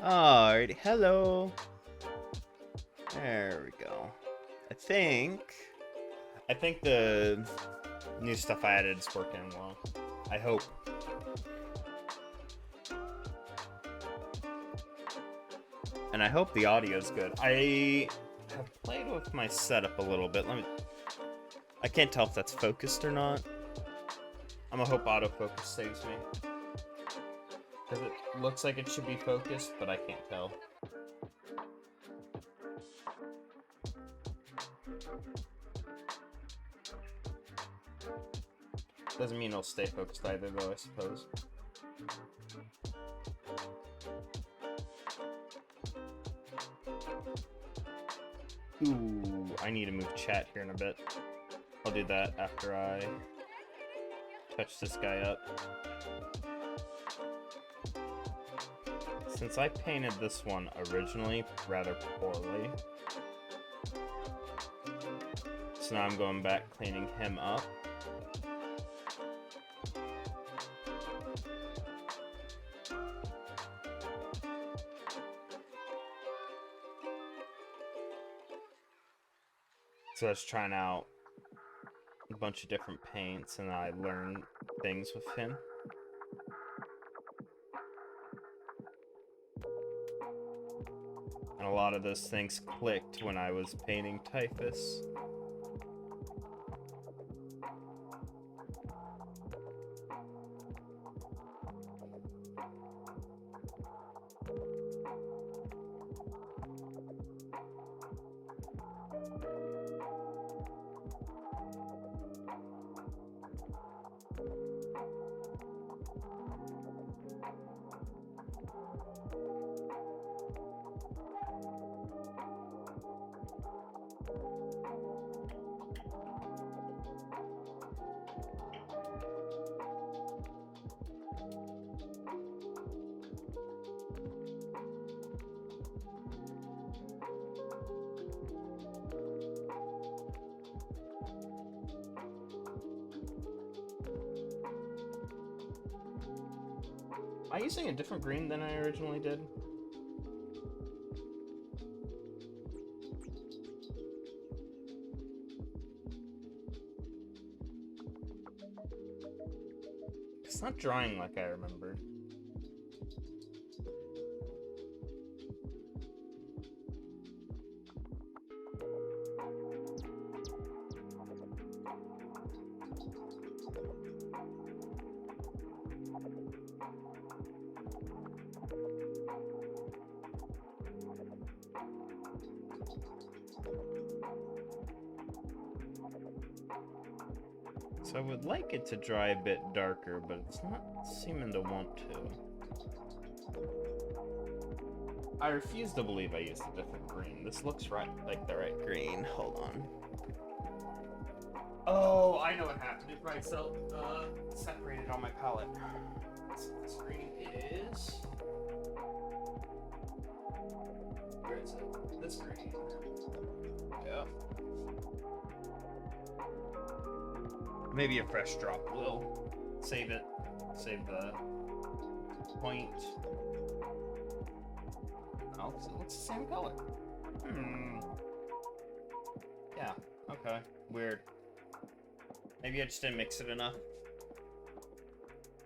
Alrighty, hello. There we go. I think the new stuff I added is working well. I hope. And I hope the audio's good. I have played with my setup a little bit. I can't tell if that's focused or not. I'm gonna hope autofocus saves me. Because it looks like it should be focused, but I can't tell. Doesn't mean it'll stay focused either, though, I suppose. Ooh, I need to move chat here in a bit. I'll do that after I touch this guy up. Since I painted this one originally rather poorly, so now I'm going back cleaning him up. So I was trying out a bunch of different paints, and I learned things with him. And a lot of those things clicked when I was painting Typhus. Am I using a different green than I originally did? It's not drying like I remembered. So I would like it to dry a bit darker, but it's not seeming to want to. I refuse to believe I used a different green. This looks right, like the right green. Hold on. Oh, I know what happened. It probably separated on my palette. So this green is... Where is it? This green. Yep. Maybe a fresh drop will save it. Save the point. Oh, so it looks the same color. Yeah, okay. Weird. Maybe I just didn't mix it enough.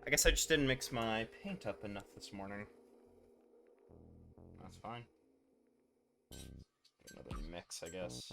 I guess I just didn't mix my paint up enough this morning. That's fine. Another mix, I guess.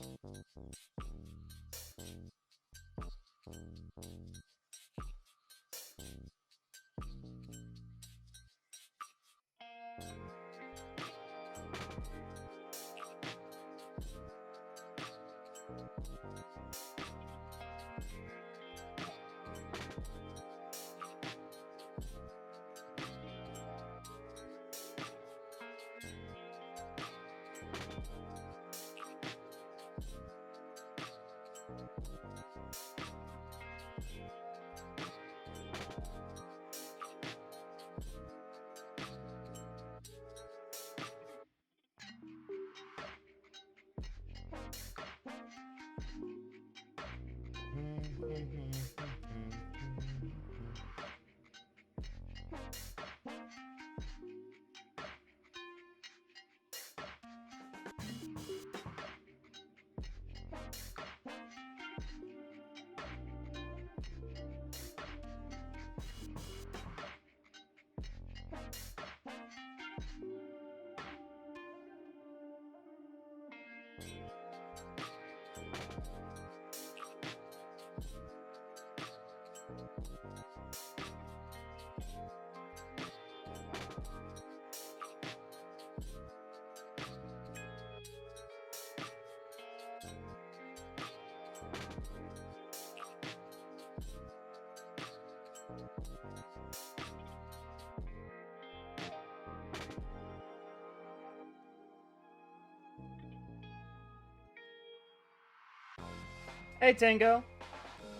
Hey Tango,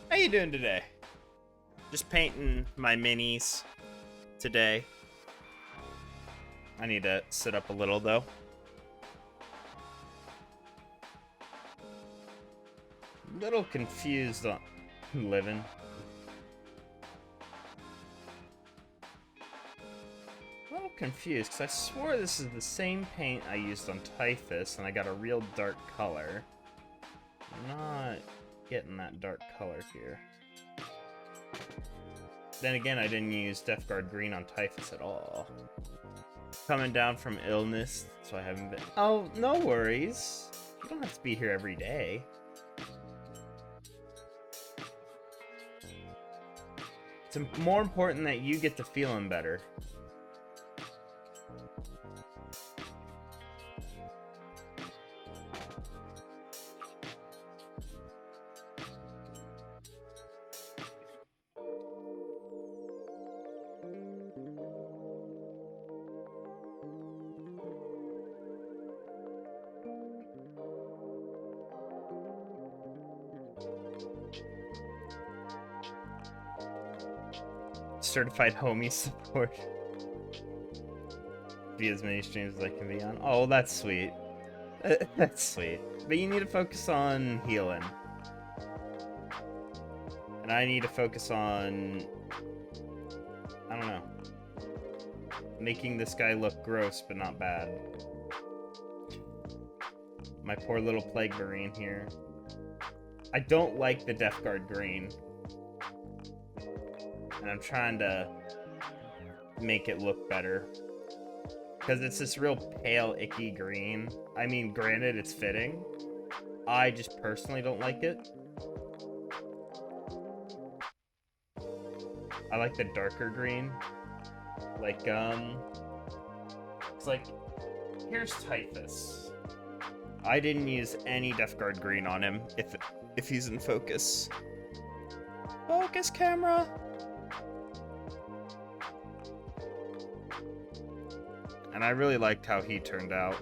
how you doing today? Just painting my minis today. I need to sit up a little though. A little confused on living. A little confused because I swore this is the same paint I used on Typhus and I got a real dark color. I'm not getting that dark color here. Then again, I didn't use Death Guard Green on Typhus at all. Coming down from illness, so I haven't been... Oh, no worries. You don't have to be here every day. It's more important that you get to feeling better. Certified homie support. Be as many streams as I can be on. Oh, that's sweet. That's sweet. But you need to focus on healing. And I need to focus on... I don't know. Making this guy look gross, but not bad. My poor little Plague Marine here. I don't like the Death Guard Green. And I'm trying to make it look better. Because it's this real pale, icky green. I mean, granted, it's fitting. I just personally don't like it. I like the darker green. Like, it's like, here's Typhus. I didn't use any Death Guard Green on him, if he's in focus. Focus, camera! And I really liked how he turned out.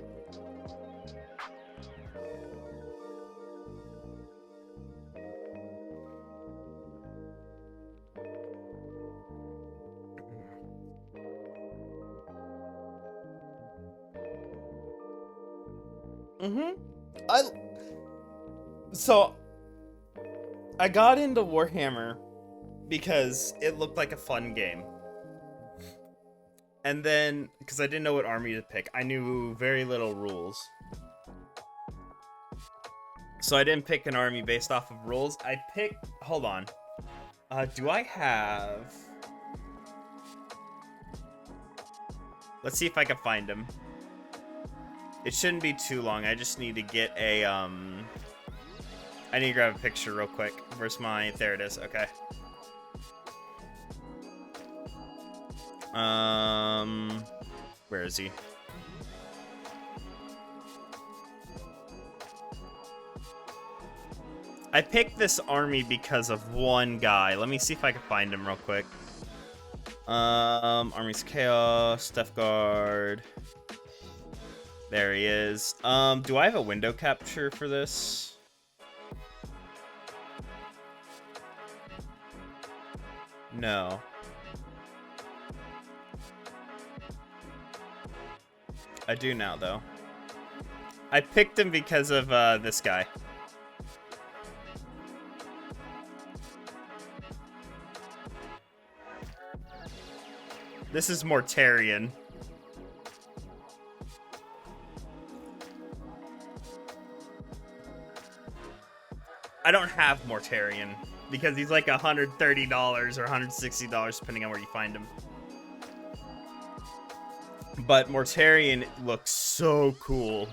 I got into Warhammer because it looked like a fun game. And then, because I didn't know what army to pick, I knew very little rules. So I didn't pick an army based off of rules. I picked, hold on. Do I have... Let's see if I can find him. It shouldn't be too long. I just need to get a, I need to grab a picture real quick. Where's my, there it is, okay. Where is he? I picked this army because of one guy. Let me see if I can find him real quick. Army's Chaos, Death Guard. There he is. Do I have a window capture for this? No. I do now, though. I picked him because of, this guy. This is Mortarion. I don't have Mortarion because he's like $130 or $160 depending on where you find him. But Mortarion looks so cool.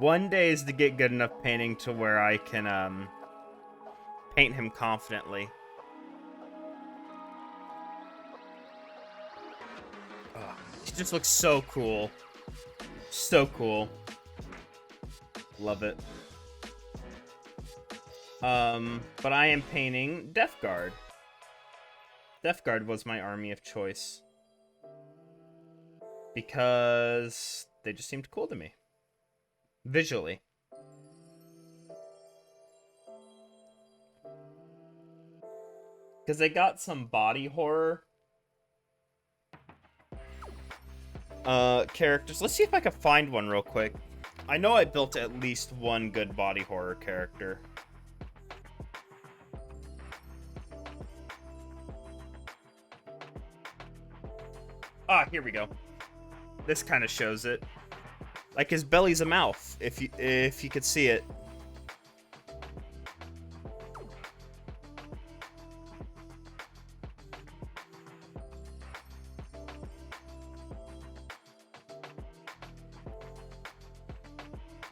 One day is to get good enough painting to where I can paint him confidently. Oh, he just looks so cool. So cool. Love it. But I am painting Death Guard. Death Guard was my army of choice. Because they just seemed cool to me. Visually. Because they got some body horror characters. Let's see if I can find one real quick. I know I built at least one good body horror character. Ah, here we go. This kind of shows it. Like his belly's a mouth, if you could see it.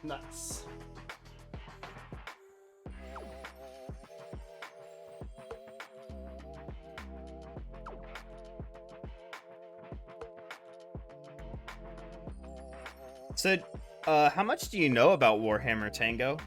Nice. So, how much do you know about Warhammer Tango?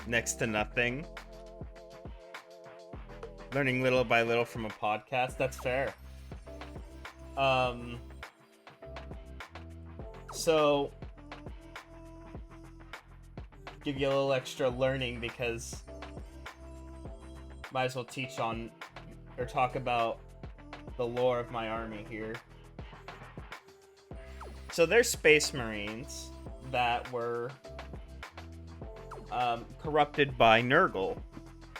Next to nothing. Learning little by little from a podcast, that's fair. So, give you a little extra learning because might as well teach on or talk about the lore of my army here. So there's Space Marines that were corrupted by Nurgle,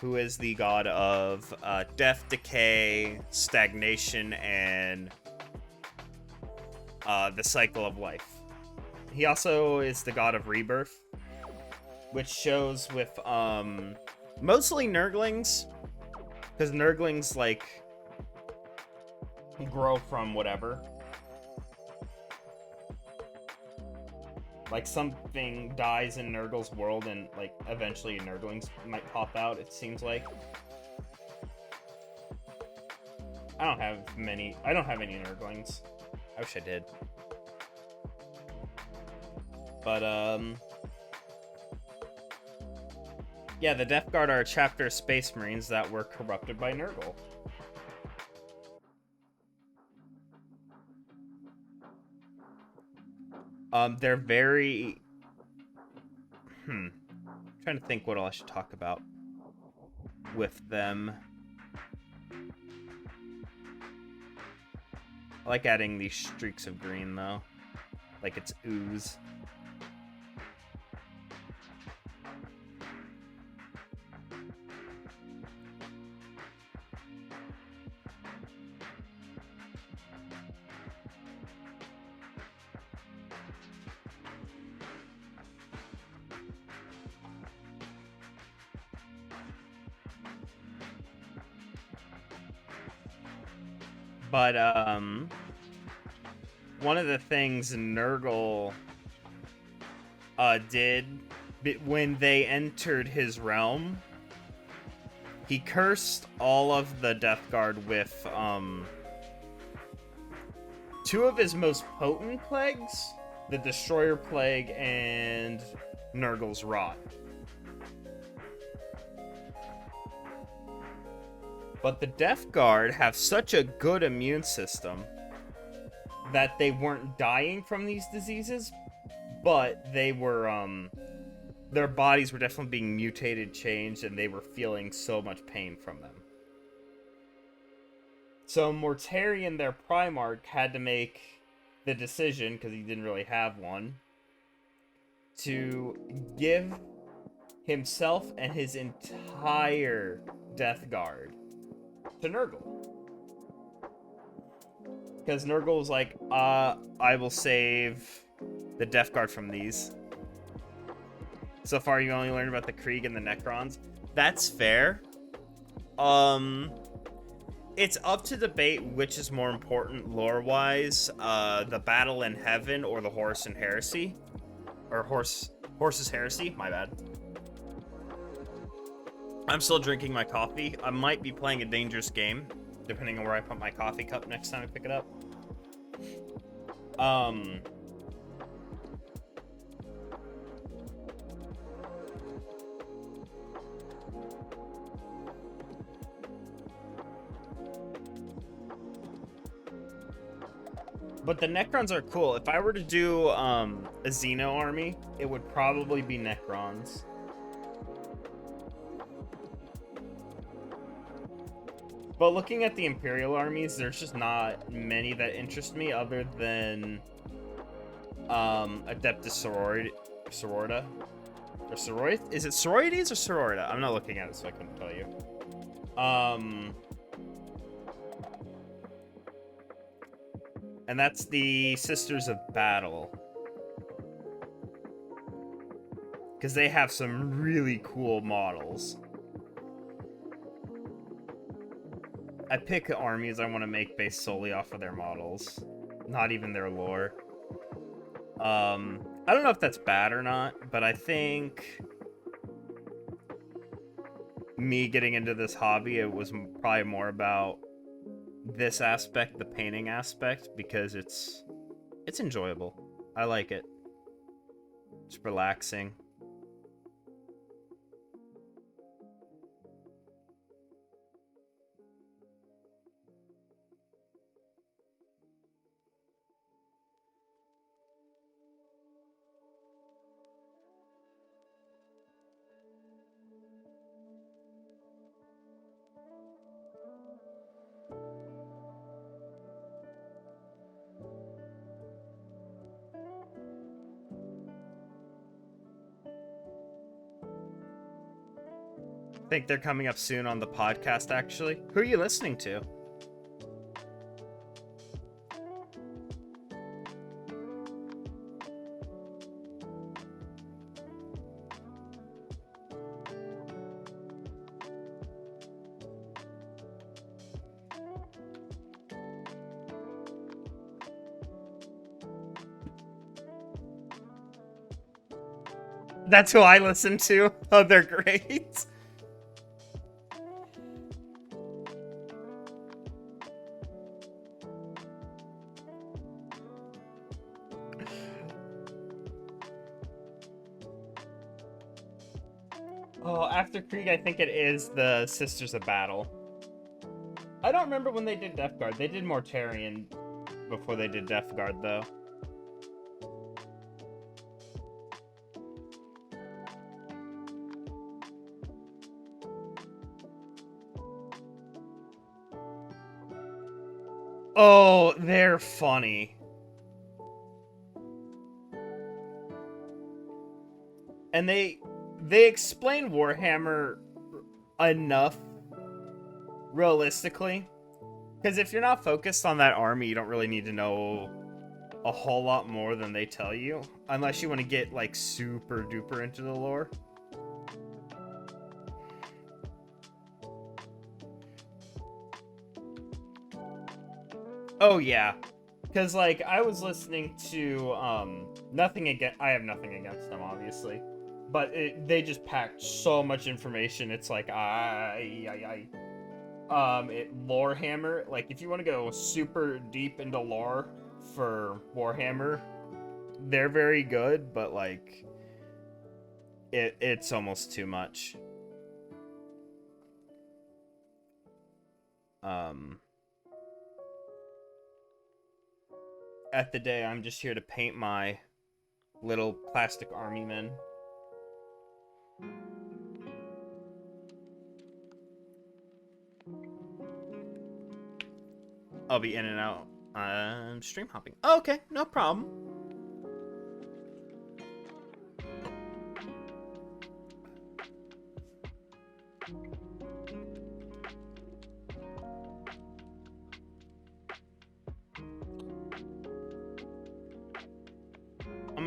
who is the god of death, decay, stagnation, and the cycle of life. He also is the god of rebirth, which shows with mostly Nurglings, because Nurglings like grow from whatever. Like something dies in Nurgle's world and like eventually Nurglings might pop out, it seems like. I don't have any Nurglings. I wish I did. But yeah, the Death Guard are a chapter of Space Marines that were corrupted by Nurgle. They're very... I'm trying to think what all I should talk about with them. I like adding these streaks of green, though. Like it's ooze. But, one of the things Nurgle did when they entered his realm, he cursed all of the Death Guard with, two of his most potent plagues, the Destroyer Plague and Nurgle's Rot. But the Death Guard have such a good immune system that they weren't dying from these diseases, but they were, their bodies were definitely being mutated, changed, and they were feeling so much pain from them. So Mortarion, their Primarch, had to make the decision, because he didn't really have one, to give himself and his entire Death Guard to Nurgle. Because Nurgle's like, I will save the Death Guard from these. So far, you only learned about the Krieg and the Necrons. That's fair. It's up to debate which is more important lore-wise, the Battle in Heaven or the Horus and Heresy. Or Horus's Heresy, my bad. I'm still drinking my coffee. I might be playing a dangerous game, depending on where I put my coffee cup next time I pick it up. But the Necrons are cool. If I were to do a Xeno army, it would probably be Necrons. But looking at the Imperial armies, there's just not many that interest me other than Adeptus Sororita. Or Sororith? Is it Sororities or Sororita? I'm not looking at it, so I couldn't tell you. And that's the Sisters of Battle. Because they have some really cool models. I pick armies I want to make based solely off of their models. Not even their lore. I don't know if that's bad or not, but I think me getting into this hobby, it was probably more about this aspect, the painting aspect, because it's enjoyable. I like it. It's relaxing. I think they're coming up soon on the podcast, actually. Who are you listening to? That's who I listen to. Oh, they're great. Oh, after Krieg, I think it is the Sisters of Battle. I don't remember when they did Death Guard. They did Mortarion before they did Death Guard, though. Oh, they're funny. And they explain Warhammer enough realistically. Because if you're not focused on that army, you don't really need to know a whole lot more than they tell you. Unless you want to get, like, super duper into the lore. Oh, yeah. Because, like, I was listening to, I have nothing against them, obviously. But they just packed so much information, it's like, Lorehammer, like, if you want to go super deep into lore for Warhammer, they're very good, but, like, it's almost too much. At the day, I'm just here to paint my little plastic army men. I'll be in and out. I'm stream hopping. Oh, okay, no problem.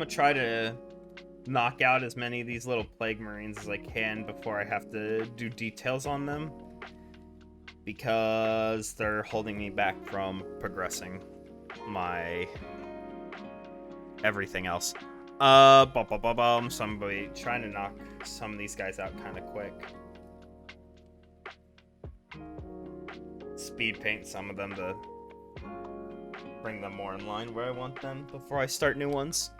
gonna try to knock out as many of these little plague marines as I can before I have to do details on them, because they're holding me back from progressing my everything else. So I'm gonna be trying to knock some of these guys out kind of quick. Speed paint some of them to bring them more in line where I want them before I start new ones.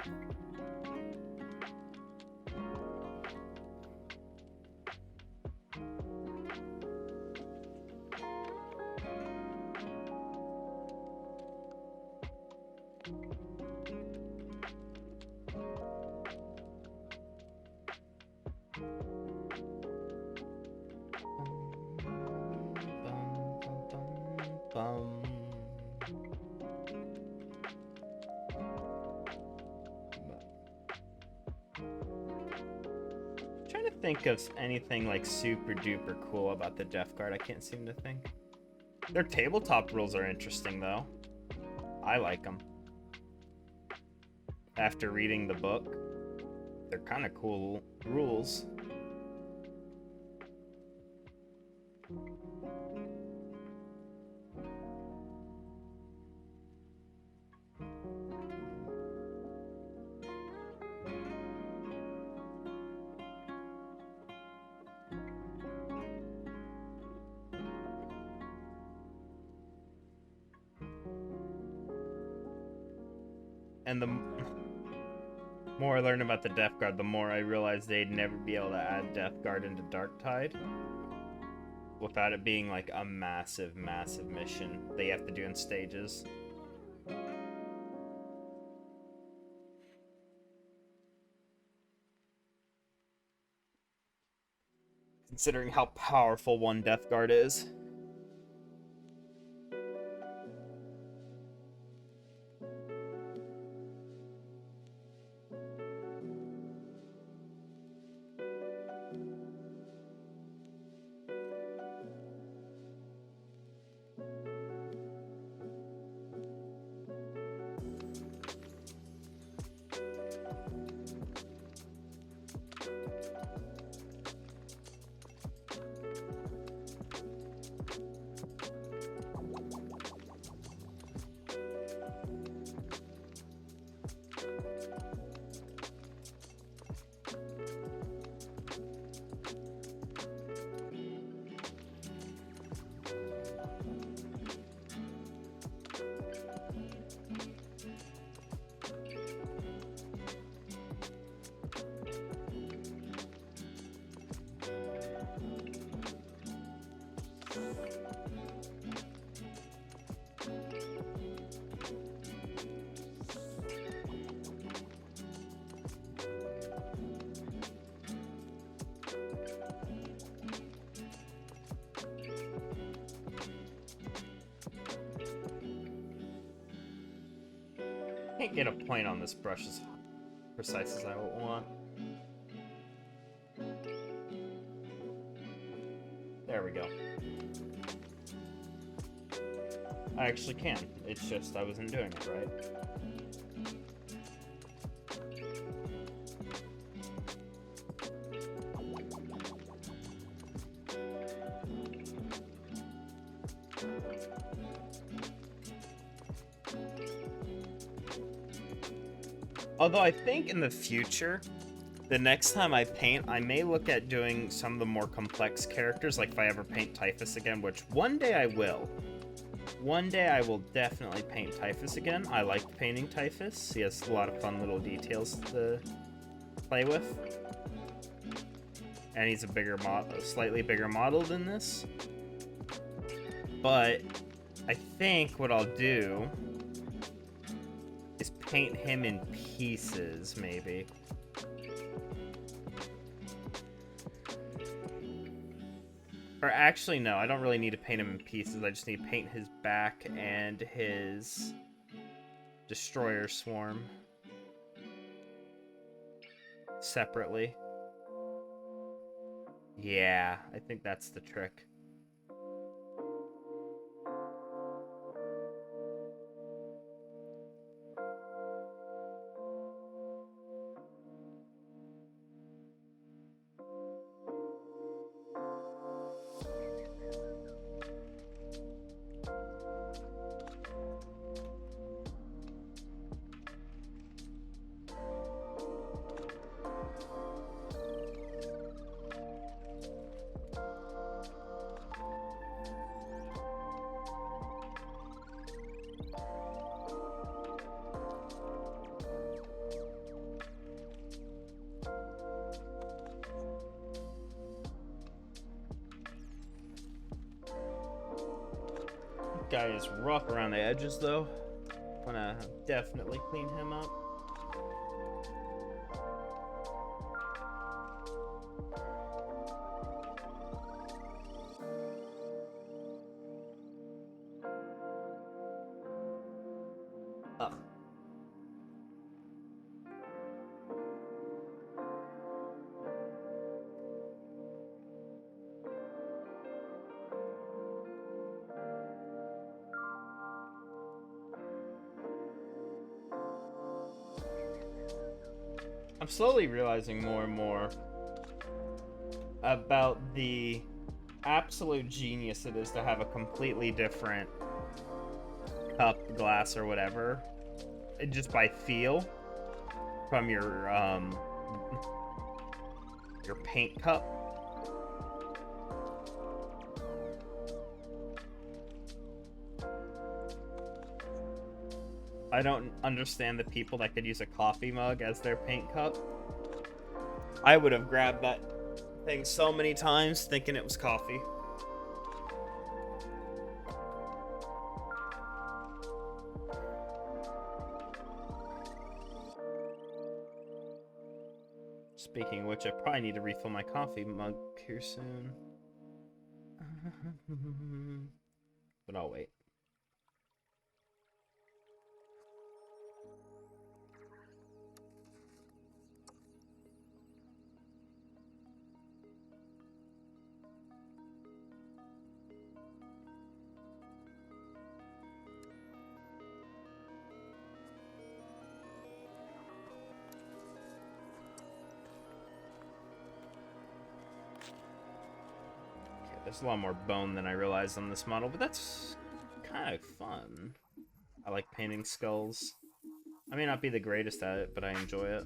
Trying to think of anything like super duper cool about the Death Guard. I can't seem to think. Their tabletop rules are interesting though. I like them. After reading the book, they're kind of cool rules. And the more I learn about the Death Guard, the more I realize they'd never be able to add Death Guard into Darktide without it being like a massive, massive mission they have to do in stages. Considering how powerful one Death Guard is. Can't get a point on this brush as precise as I want. There we go. I actually can. It's just I wasn't doing it right. Although I think in the future, the next time I paint, I may look at doing some of the more complex characters, like if I ever paint Typhus again, which one day I will. One day I will definitely paint Typhus again. I like painting Typhus. He has a lot of fun little details to play with. And he's a slightly bigger model than this. But I think what I'll do is paint him in pieces, maybe. Or actually, no, I don't really need to paint him in pieces. I just need to paint his back and his Destroyer Swarm separately. Yeah, I think that's the trick. Guy is rough around the edges, though. Gonna definitely clean him up. Up. I'm slowly realizing more and more about the absolute genius it is to have a completely different cup, glass, or whatever, just by feel, from your paint cup. I don't understand the people that could use a coffee mug as their paint cup. I would have grabbed that thing so many times thinking it was coffee. Speaking of which, I probably need to refill my coffee mug here soon. But I'll wait. There's a lot more bone than I realized on this model, but that's kind of fun. I like painting skulls. I may not be the greatest at it, but I enjoy it.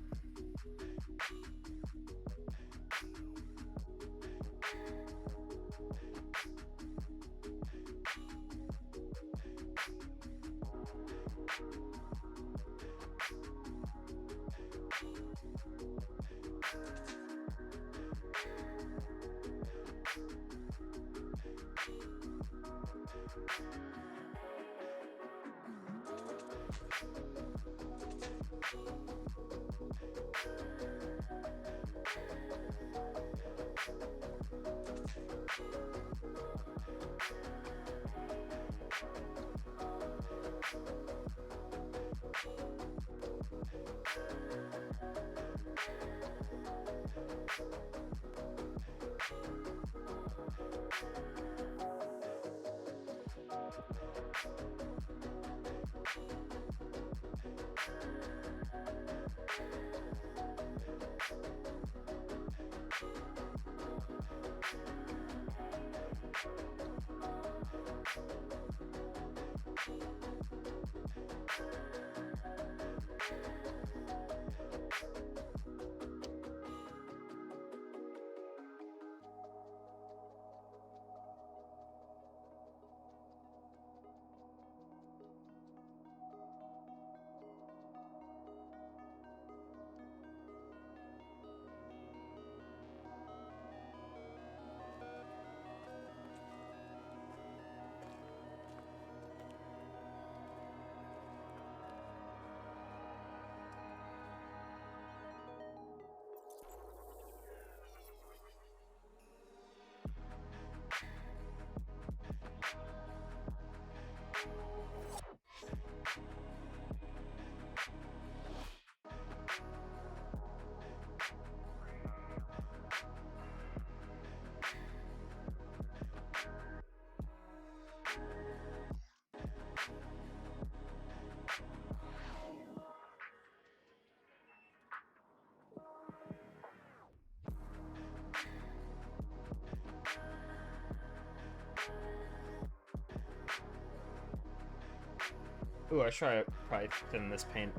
Ooh, I should probably thin this paint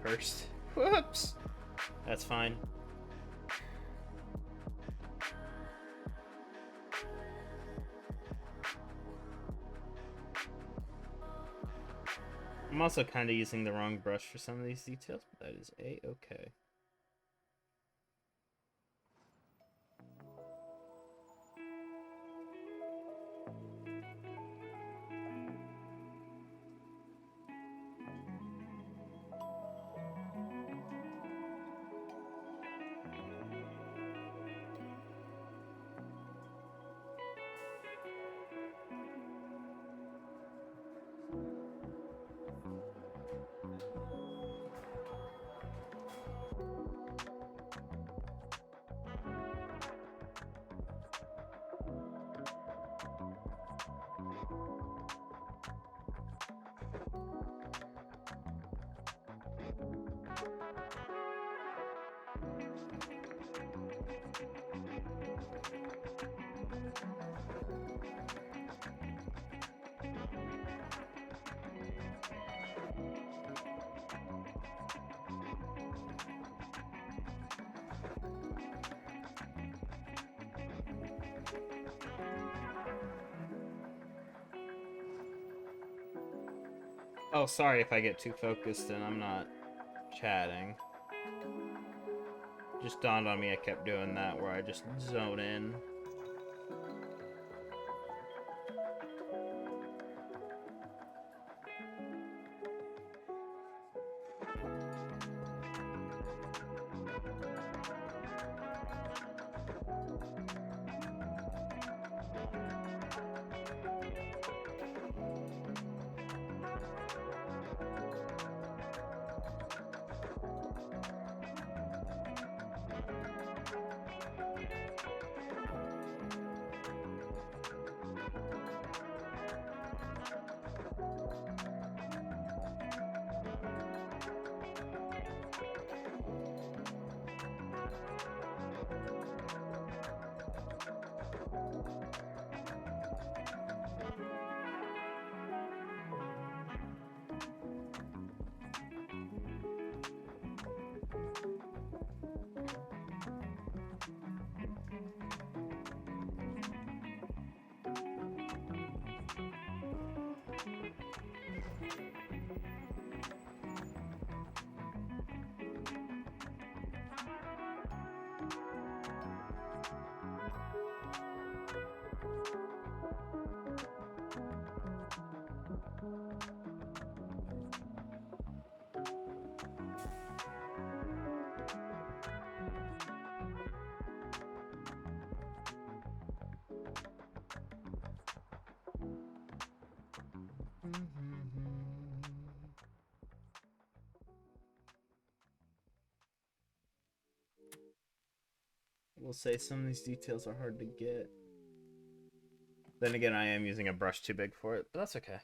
first. Whoops! That's fine. I'm also kind of using the wrong brush for some of these details, but that is a-okay. Oh, sorry if I get too focused and I'm not chatting. Just dawned on me I kept doing that where I just zone in. We'll say some of these details are hard to get. Then again, I am using a brush too big for it, but that's okay.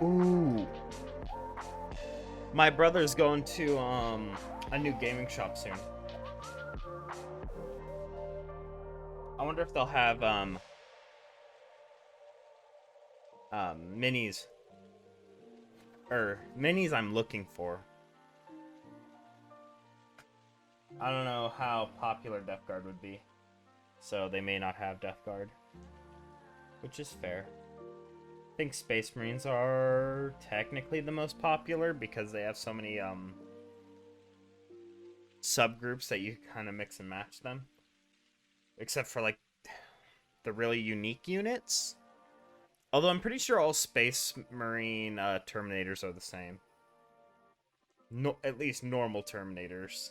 Ooh. My brother's going to a new gaming shop soon. I wonder if they'll have minis or minis I'm looking for. I don't know how popular Death Guard would be, so they may not have Death Guard, which is fair. I think Space Marines are technically the most popular because they have so many subgroups that you kind of mix and match them, except for like the really unique units. Although I'm pretty sure all Space Marine Terminators are the same. No, at least normal Terminators.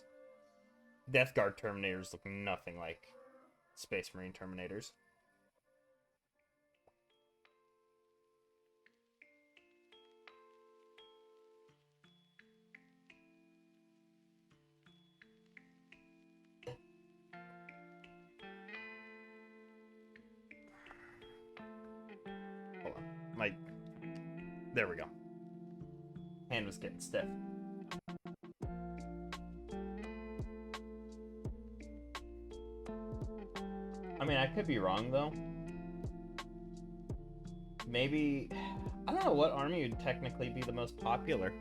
Death Guard Terminators look nothing like Space Marine Terminators. Hold on. There we go. Hand was getting stiff. I mean, I could be wrong, though. Maybe... I don't know what army would technically be the most popular.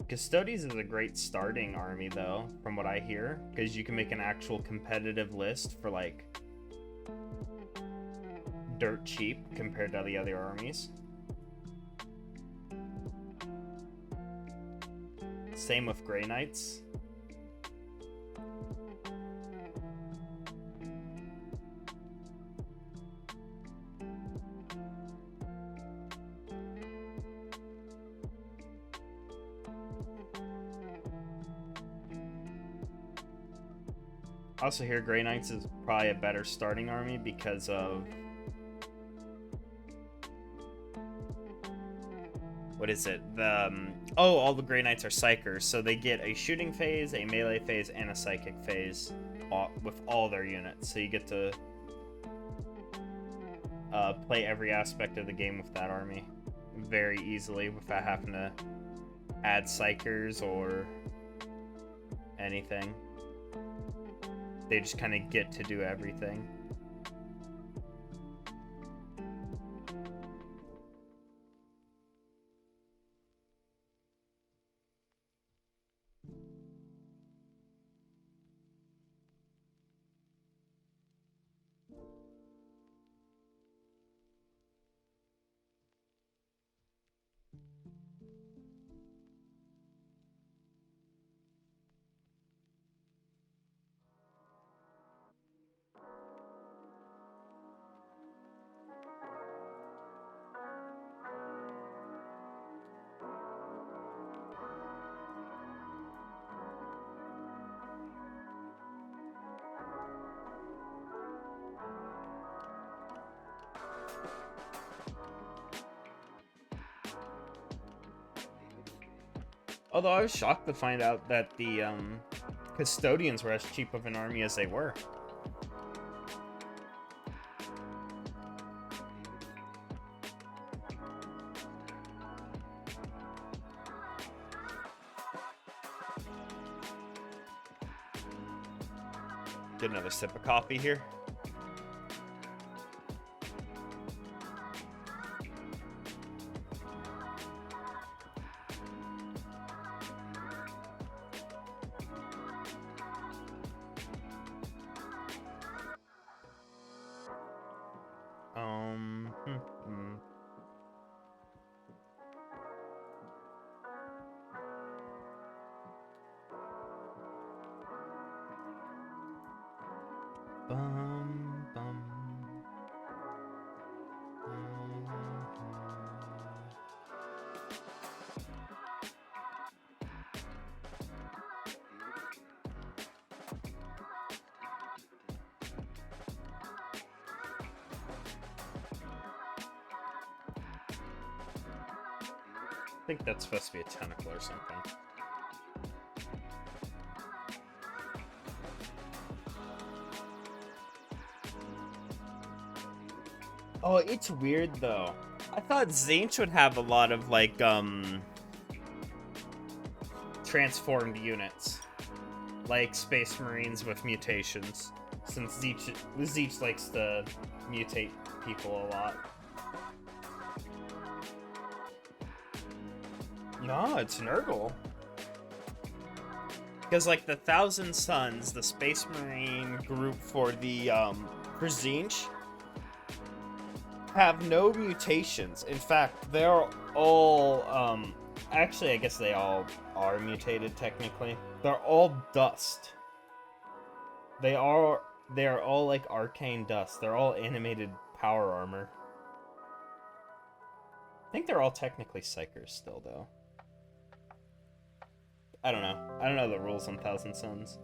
Custodes is a great starting army, though, from what I hear, because you can make an actual competitive list for, like, dirt cheap compared to the other armies. Same with Grey Knights. I also hear Grey Knights is probably a better starting army because of... What is it? All the Grey Knights are Psychers, so they get a shooting phase, a melee phase, and a psychic phase with all their units. So you get to play every aspect of the game with that army very easily without having to add Psychers or anything. They just kind of get to do everything. Although I was shocked to find out that the Custodians were as cheap of an army as they were. Get another sip of coffee here. I think that's supposed to be a tentacle or something. Oh, it's weird though. I thought Tzeentch would have a lot of like transformed units, like Space Marines with mutations, since Tzeentch likes to mutate people a lot. No, it's Nurgle. Because like the Thousand Suns, the Space Marine group for the for Tzeentch have no mutations. In fact, they're all actually I guess they all are mutated technically. They're all dust. They are all like arcane dust. They're all animated power armor. I think they're all technically Psychers still though. I don't know. I don't know the rules on Thousand Sons.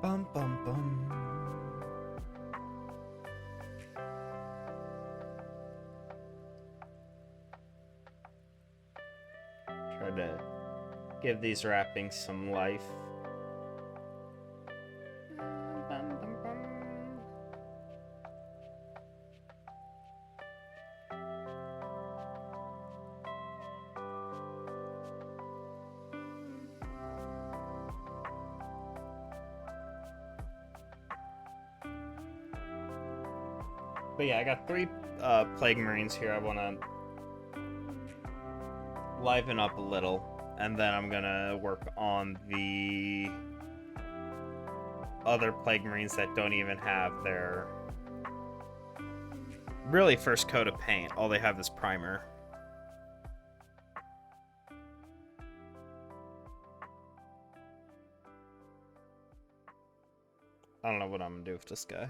Bum bum bum. Try to give these wrappings some life. Bum, bum, bum. But yeah, I got 3 Plague Marines here. I want to liven up a little, and then I'm gonna work on the other Plague Marines that don't even have their really first coat of paint. All they have is primer. I don't know what I'm gonna do with this guy.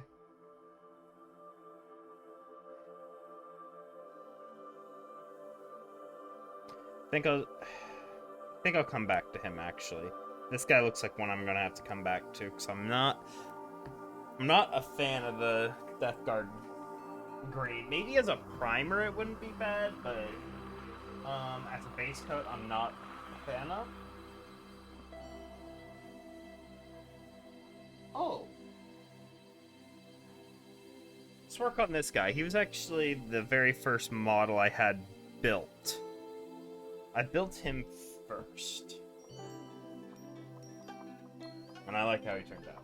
I think I'll come back to him, actually. This guy looks like one I'm gonna have to come back to, because I'm not a fan of the Death Guard grade. Maybe as a primer it wouldn't be bad, but as a base coat I'm not a fan of. Oh. Let's work on this guy. He was actually the very first model I had built. I built him first. And I like how he turned out.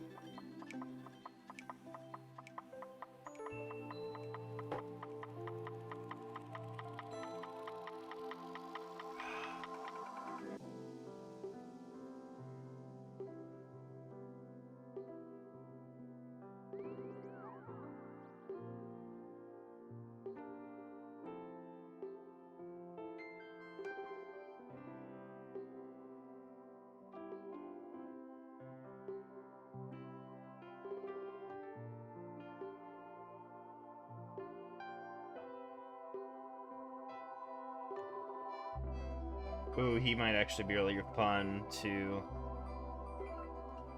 Ooh, he might actually be really fun to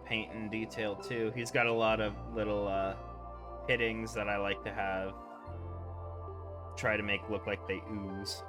paint and detail too. He's got a lot of little hittings that I like to have. Try to make look like they ooze.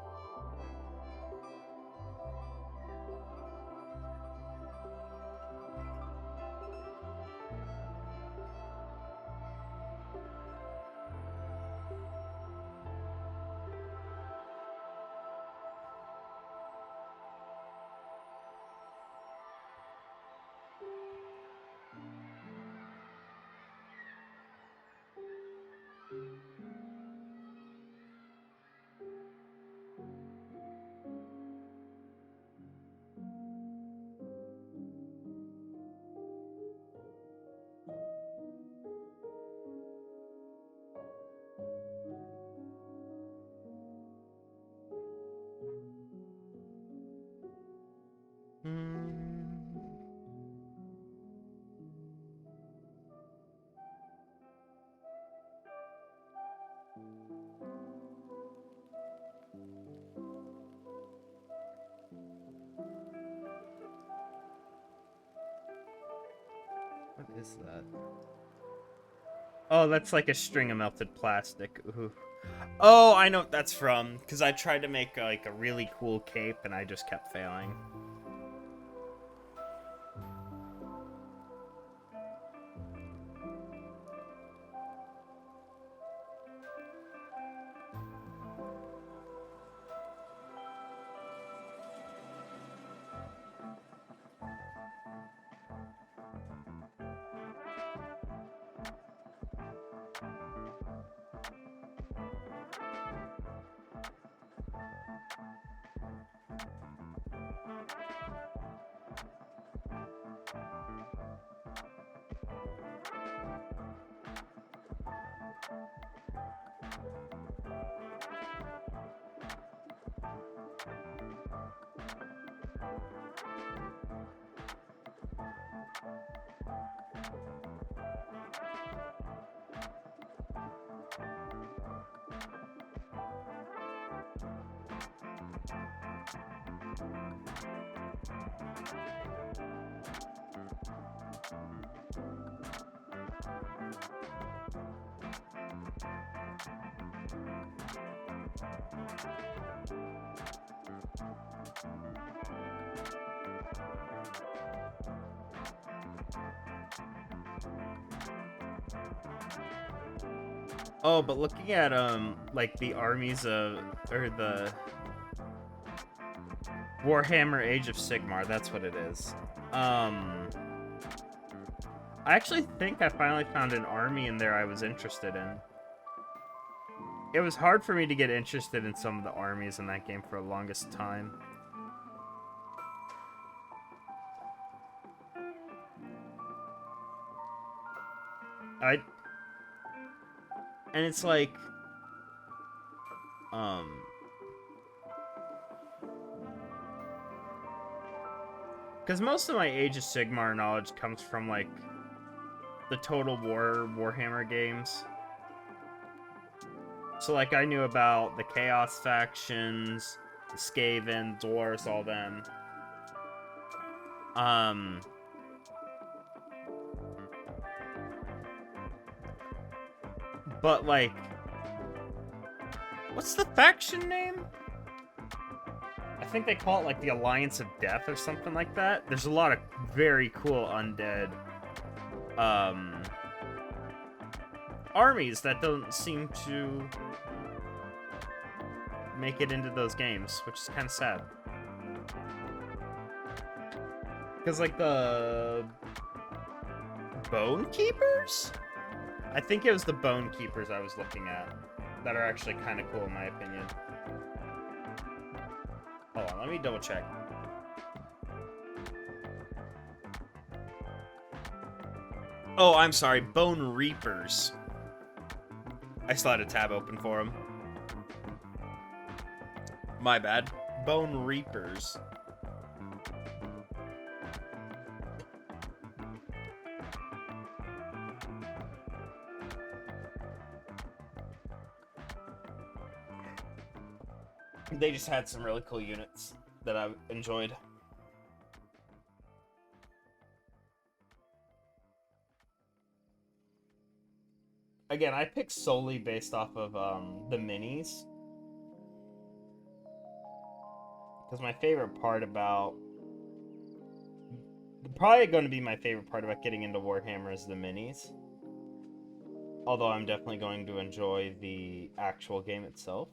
What is that? Oh, that's like a string of melted plastic. Ooh. Oh, I know what that's from. Because I tried to make like a really cool cape and I just kept failing. Oh, but looking at like the armies of or the Warhammer Age of Sigmar, that's what it is. I actually think I finally found an army in there I was interested in. It was hard for me to get interested in some of the armies in that game for the longest time. And it's like, because most of my Age of Sigmar knowledge comes from, like, the Total War Warhammer games. So, like, I knew about the Chaos factions, the Skaven, Dwarves, all them. But, like, what's the faction name? I think they call it, like, the Alliance of Death or something like that. There's a lot of very cool undead armies that don't seem to make it into those games, which is kind of sad. Because, like, the Bone Keepers? I think it was the Bone Keepers I was looking at that are actually kind of cool in my opinion. Hold on, let me double check. Oh, I'm sorry, Bone Reapers. I still had a tab open for them. My bad. Bone Reapers. They just had some really cool units that I enjoyed. Again, I picked solely based off of the minis. Because my favorite part about... Probably going to be my favorite part about getting into Warhammer is the minis. Although I'm definitely going to enjoy the actual game itself.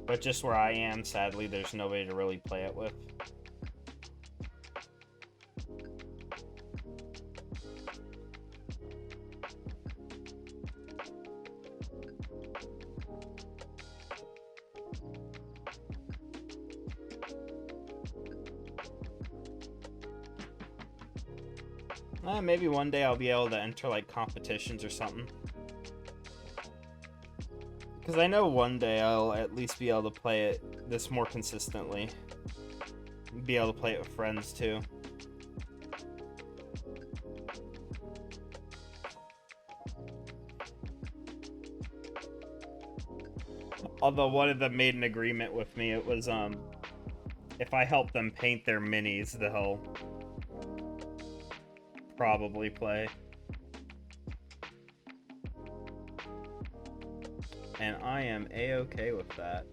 But just where I am, sadly, there's nobody to really play it with. Maybe one day I'll be able to enter, like, competitions or something. Because I know one day I'll at least be able to play it this more consistently. Be able to play it with friends, too. Although one of them made an agreement with me, it was, if I help them paint their minis, they'll probably play. And I am a-okay with that.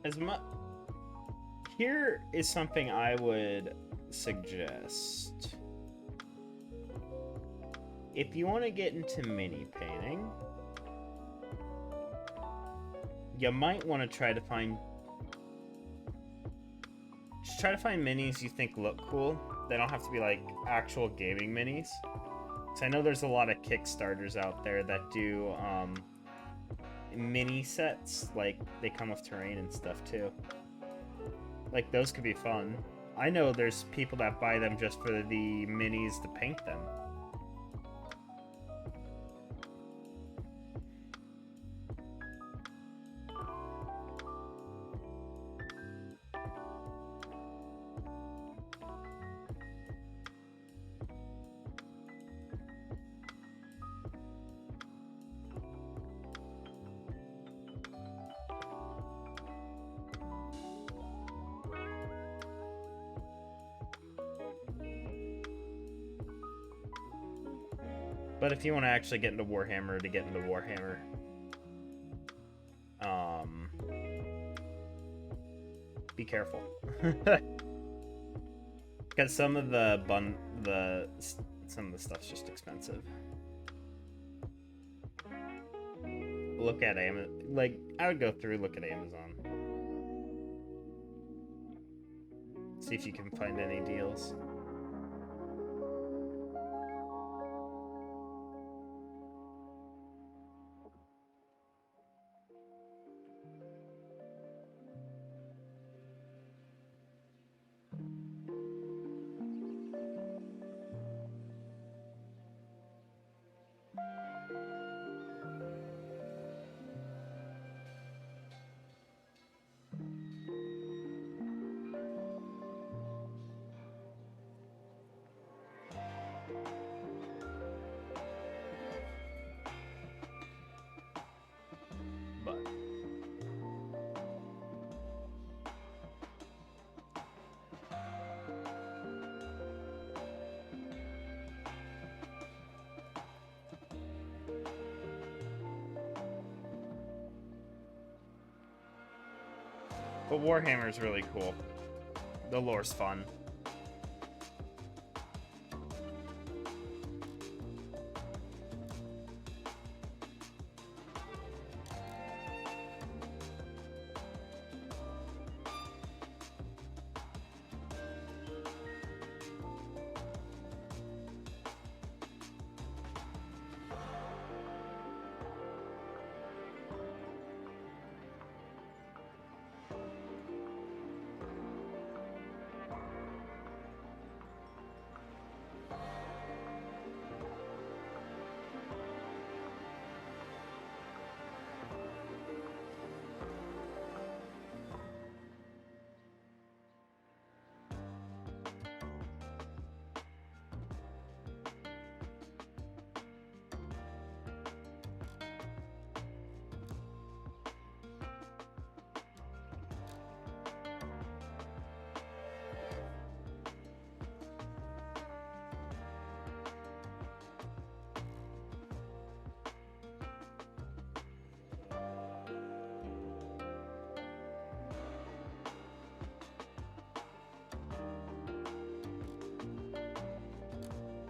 as much. Here is something I would suggest. If you want to get into mini painting, you might want to try to find. Just try to find minis you think look cool. They don't have to be like actual gaming minis. So I know there's a lot of Kickstarters out there that do mini sets, like they come with terrain and stuff too. Like those could be fun. I know there's people that buy them just for the minis to paint them. But if you want to actually get into Warhammer, be careful. Because some of the stuff's just expensive. Look at Amazon. Like, I would go through, look at Amazon. See if you can find any deals. But Warhammer's really cool. The lore's fun.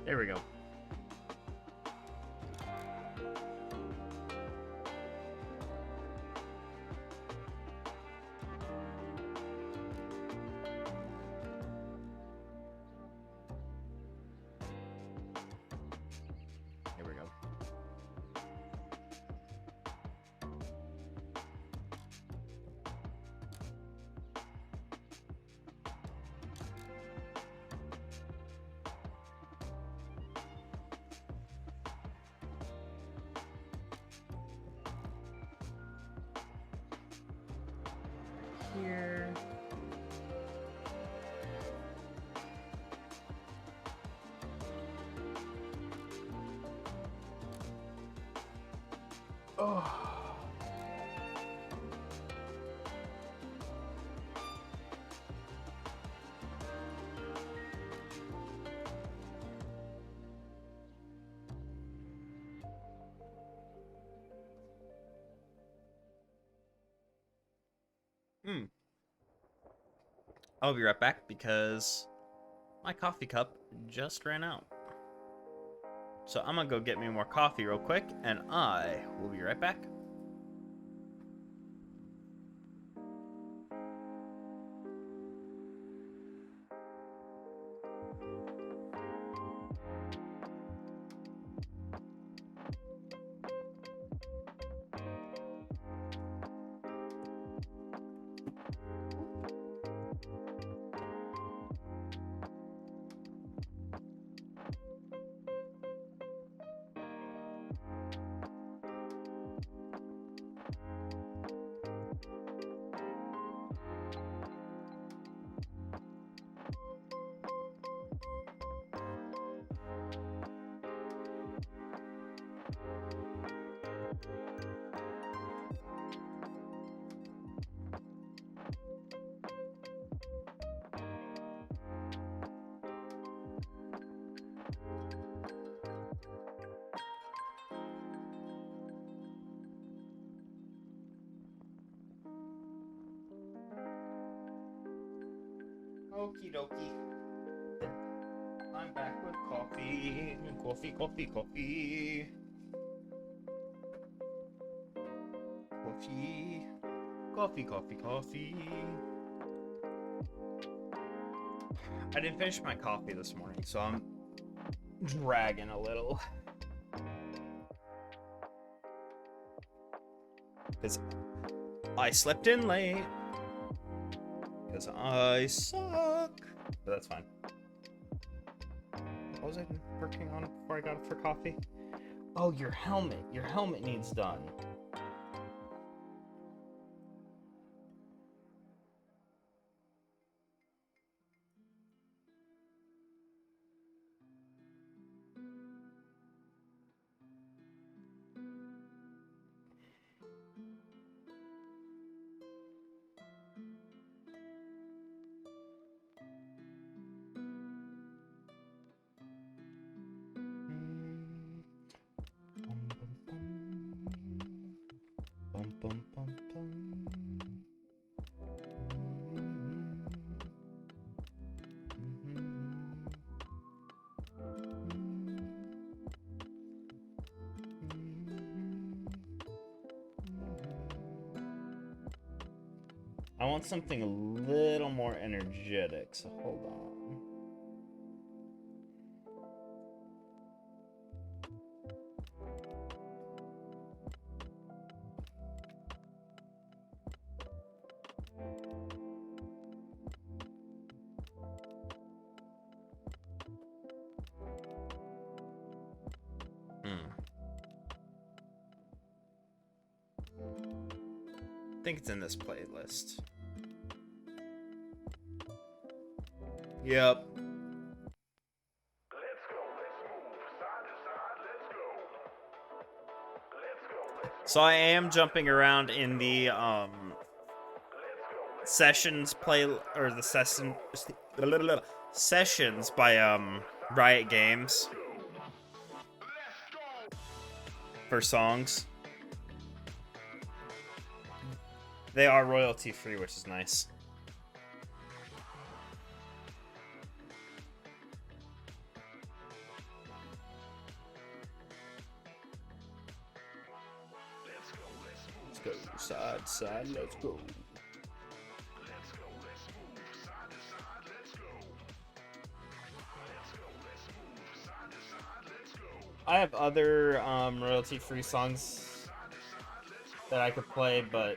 There we go. There we go. Here. Oh. I'll be right back because my coffee cup just ran out. So I'm gonna go get me more coffee real quick, and I will be right back. Okie dokie. I'm back with coffee. Coffee. Coffee. I didn't finish my coffee this morning, so I'm dragging a little. Because I slept in late. Because I suck. But that's fine. What was I working on before I got up for coffee? Oh, your helmet. Your helmet needs done. I want something a little more energetic, so hold on. I think it's in this playlist. Yep. So I am jumping around in the sessions play or the sessions by Riot Games for songs. They are royalty free, which is nice. Let's go side, let's go. I have other royalty-free songs that I could play, but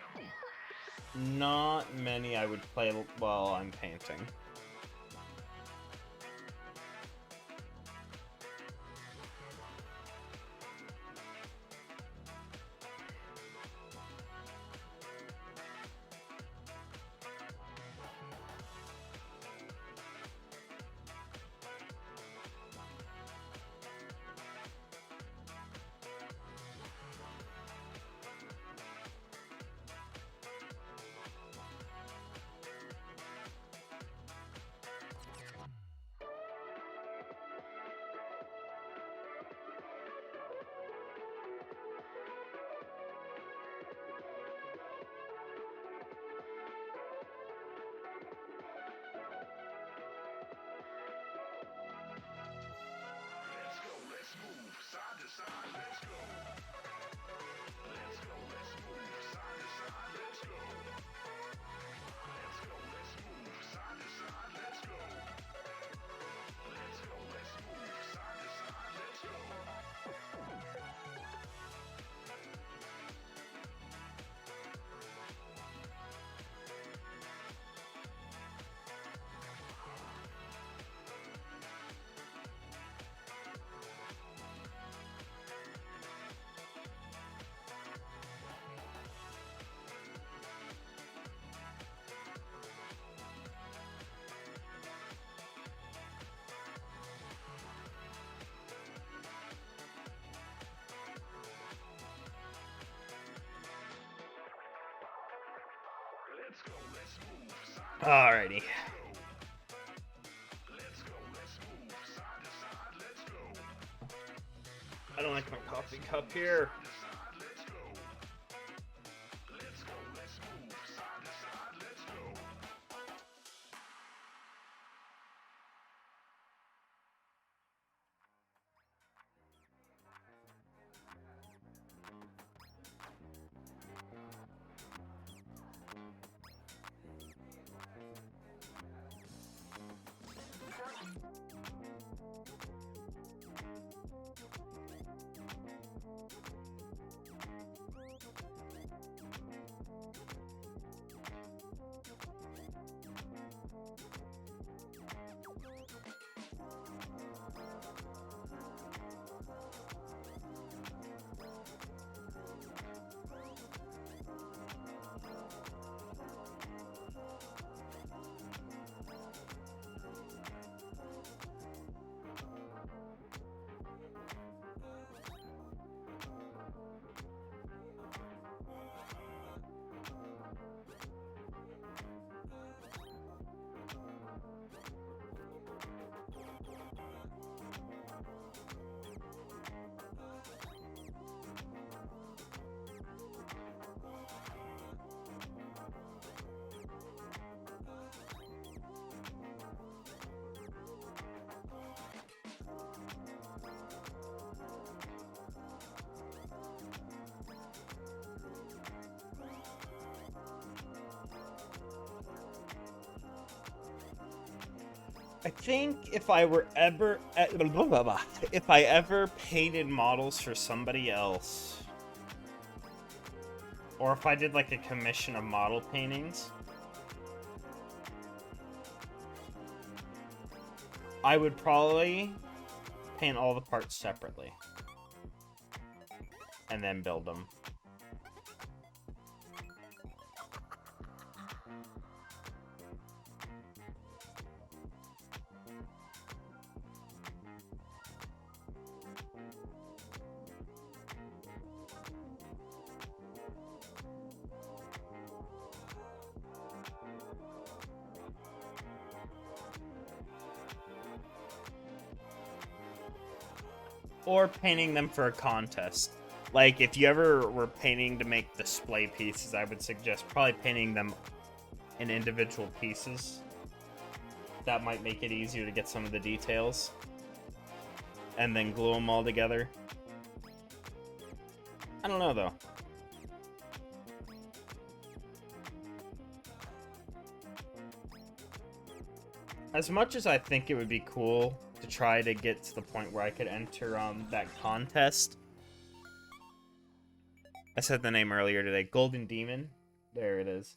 not many I would play while I'm painting. Alrighty. I don't like my coffee cup here. I think if I were ever if I ever painted models for somebody else, or if I did like a commission of model paintings, I would probably paint all the parts separately and then build them. Or painting them for a contest. Like, if you ever were painting to make display pieces, I would suggest probably painting them in individual pieces. That might make it easier to get some of the details. And then glue them all together. I don't know, though. As much as I think it would be cool to try to get to the point where I could enter that contest. I said the name earlier today. Golden Demon. There it is.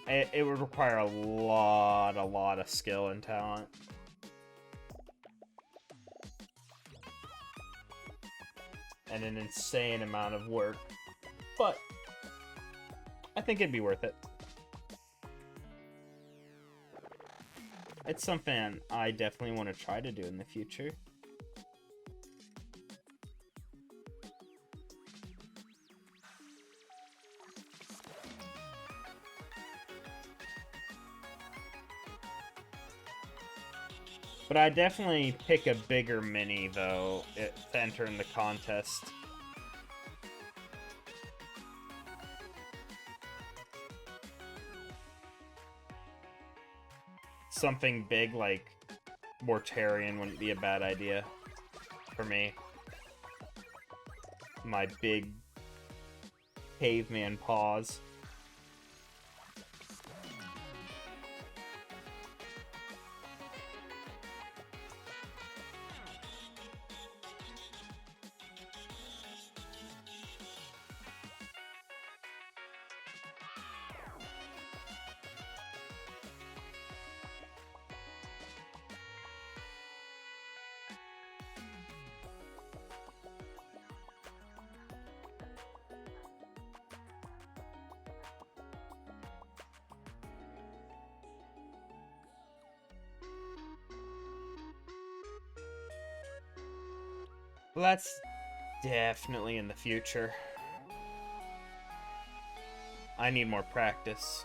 It would require a lot of skill and talent. And an insane amount of work. But I think it'd be worth it. It's something I definitely want to try to do in the future. But I definitely pick a bigger mini, though, to enter in the contest. Something big like Mortarion wouldn't be a bad idea for me. My big caveman paws. Well, that's definitely in the future. I need more practice.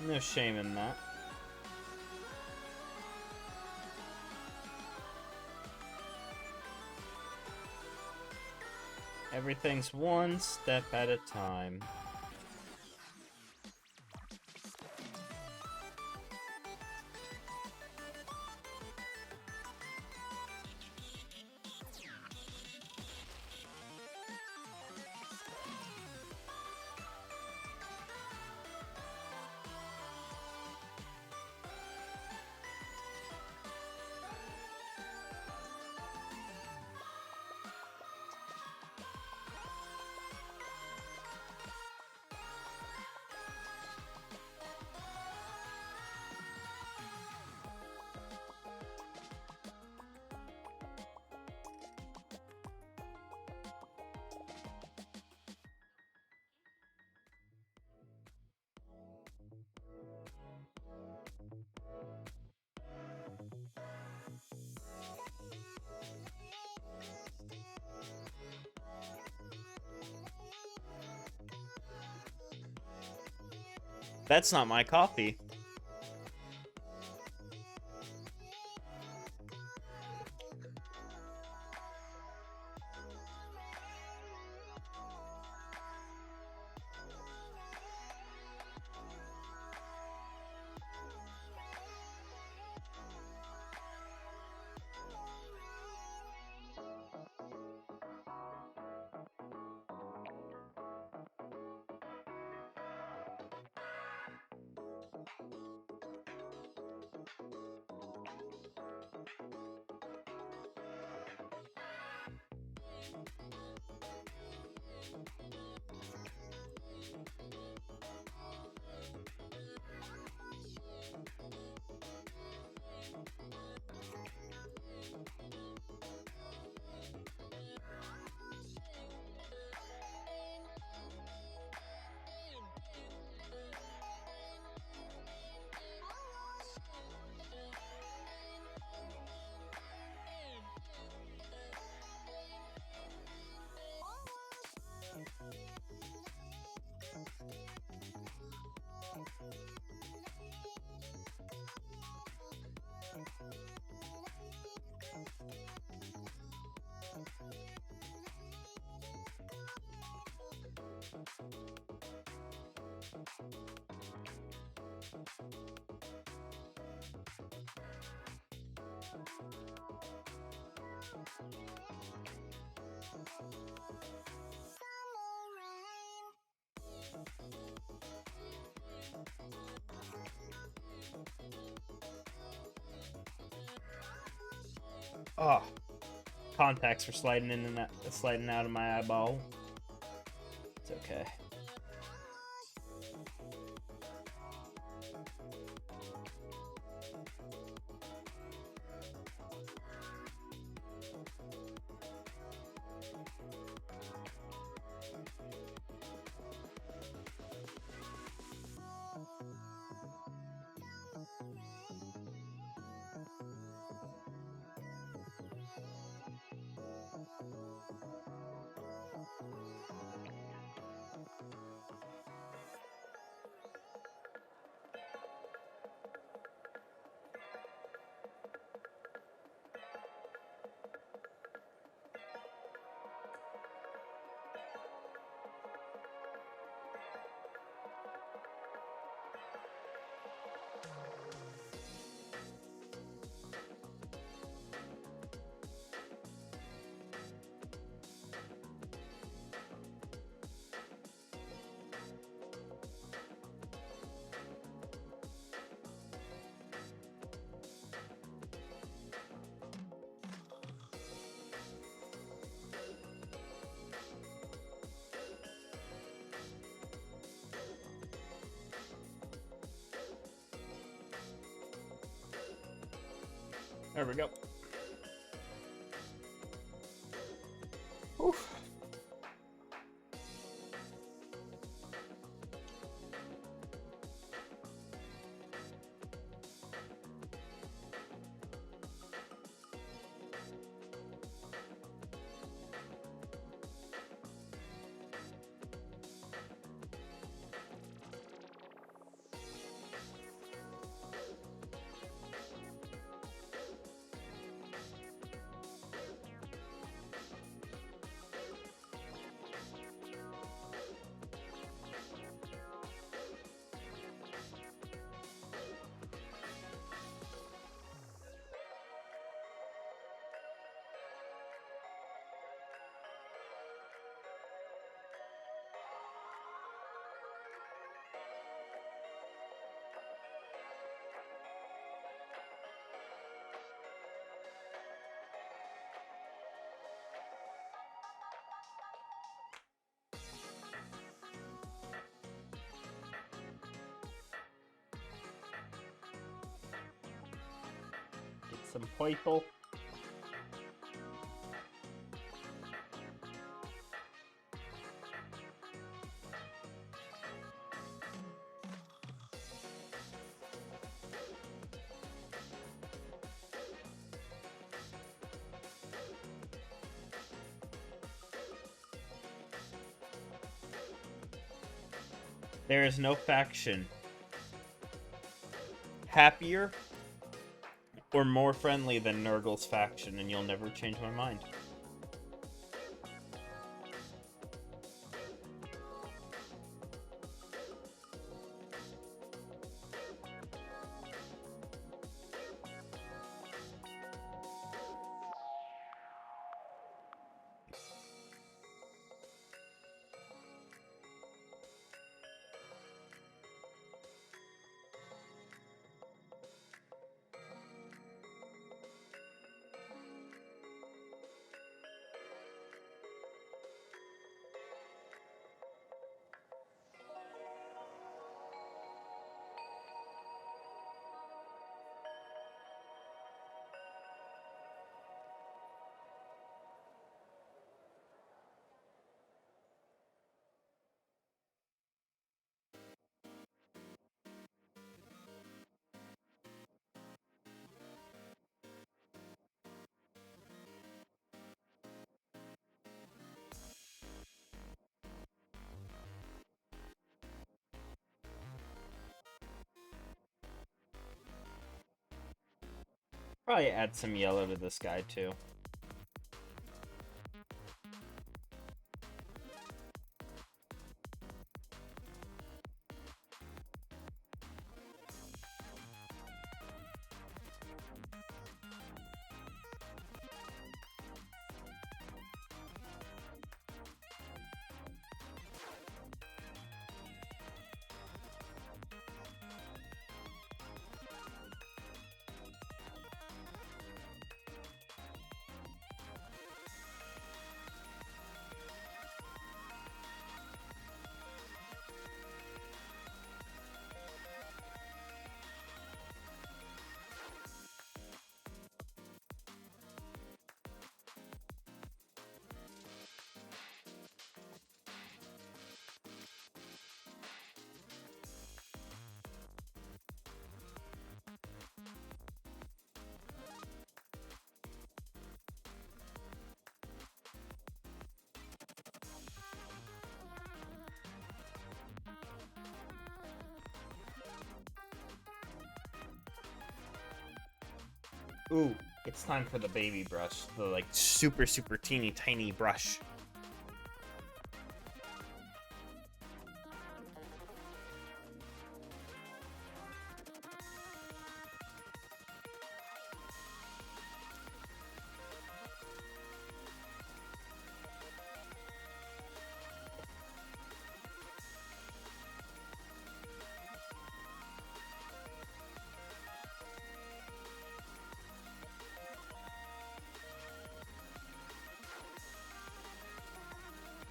No shame in that. Everything's one step at a time. That's not my coffee. Oh, contacts are sliding in and sliding out of my eyeball. It's okay. There we go. Oof. Get some purple. There is no faction happier or more friendly than Nurgle's faction, and you'll never change my mind. Probably add some yellow to this guy too. Ooh, it's time for the baby brush. The, like, super, super teeny tiny brush.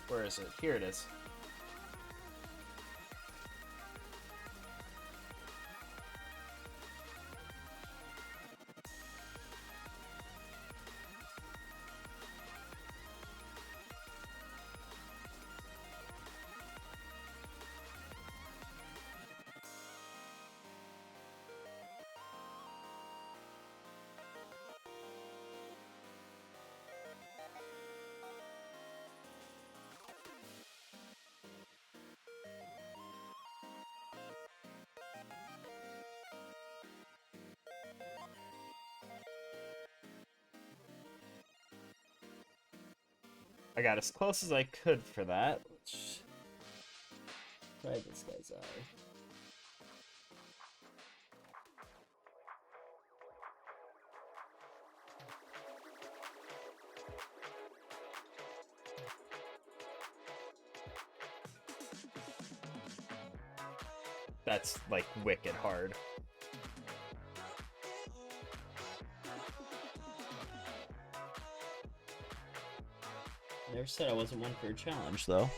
Where is it? Here it is. I got as close as I could for that. Let's try this guy's eye. That's like wicked hard. Never said I wasn't one for a challenge, though.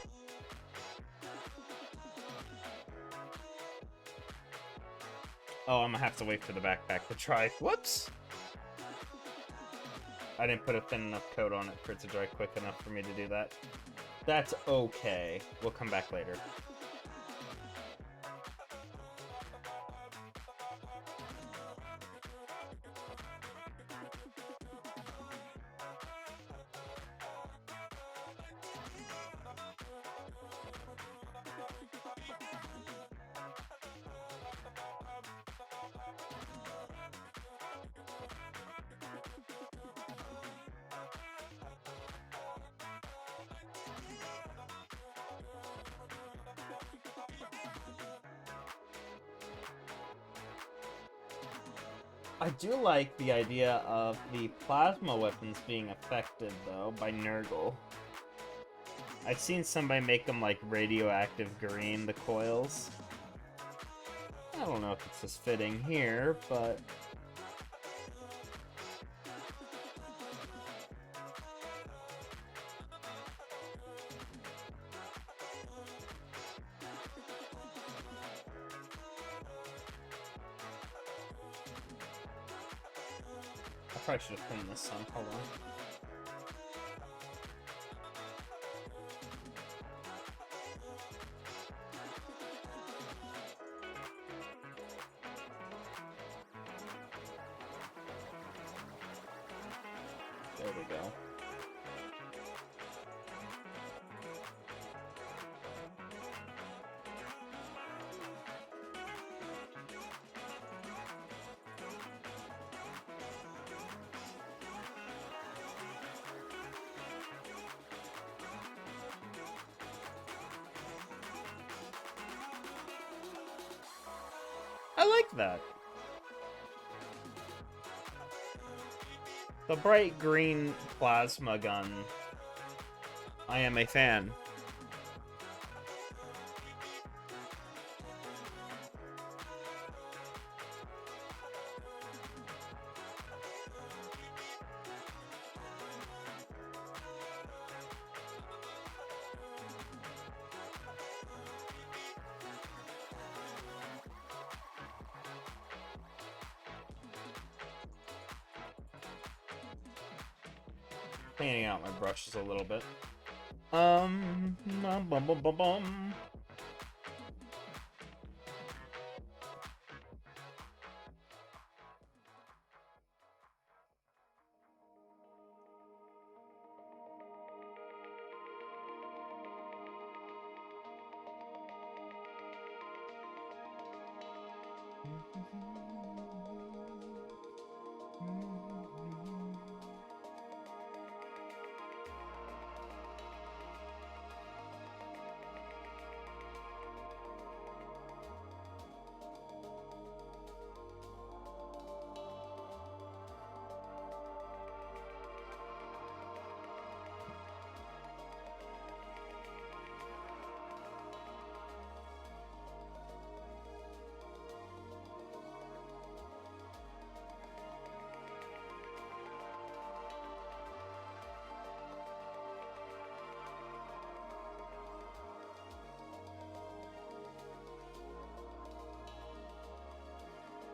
Oh, I'm gonna have to wait for the backpack to dry. Whoops! I didn't put a thin enough coat on it for it to dry quick enough for me to do that. That's okay. We'll come back later. I do like the idea of the plasma weapons being affected, though, by Nurgle. I've seen somebody make them, like, radioactive green, the coils. I don't know if it's as fitting here, but... I probably should have pinned this on. Hold on. There we go. I like that. The bright green plasma gun. I am a fan. Cleaning out my brushes a little bit. Bum, bum, bum, bum, bum.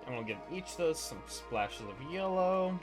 And we'll give each of those some splashes of yellow.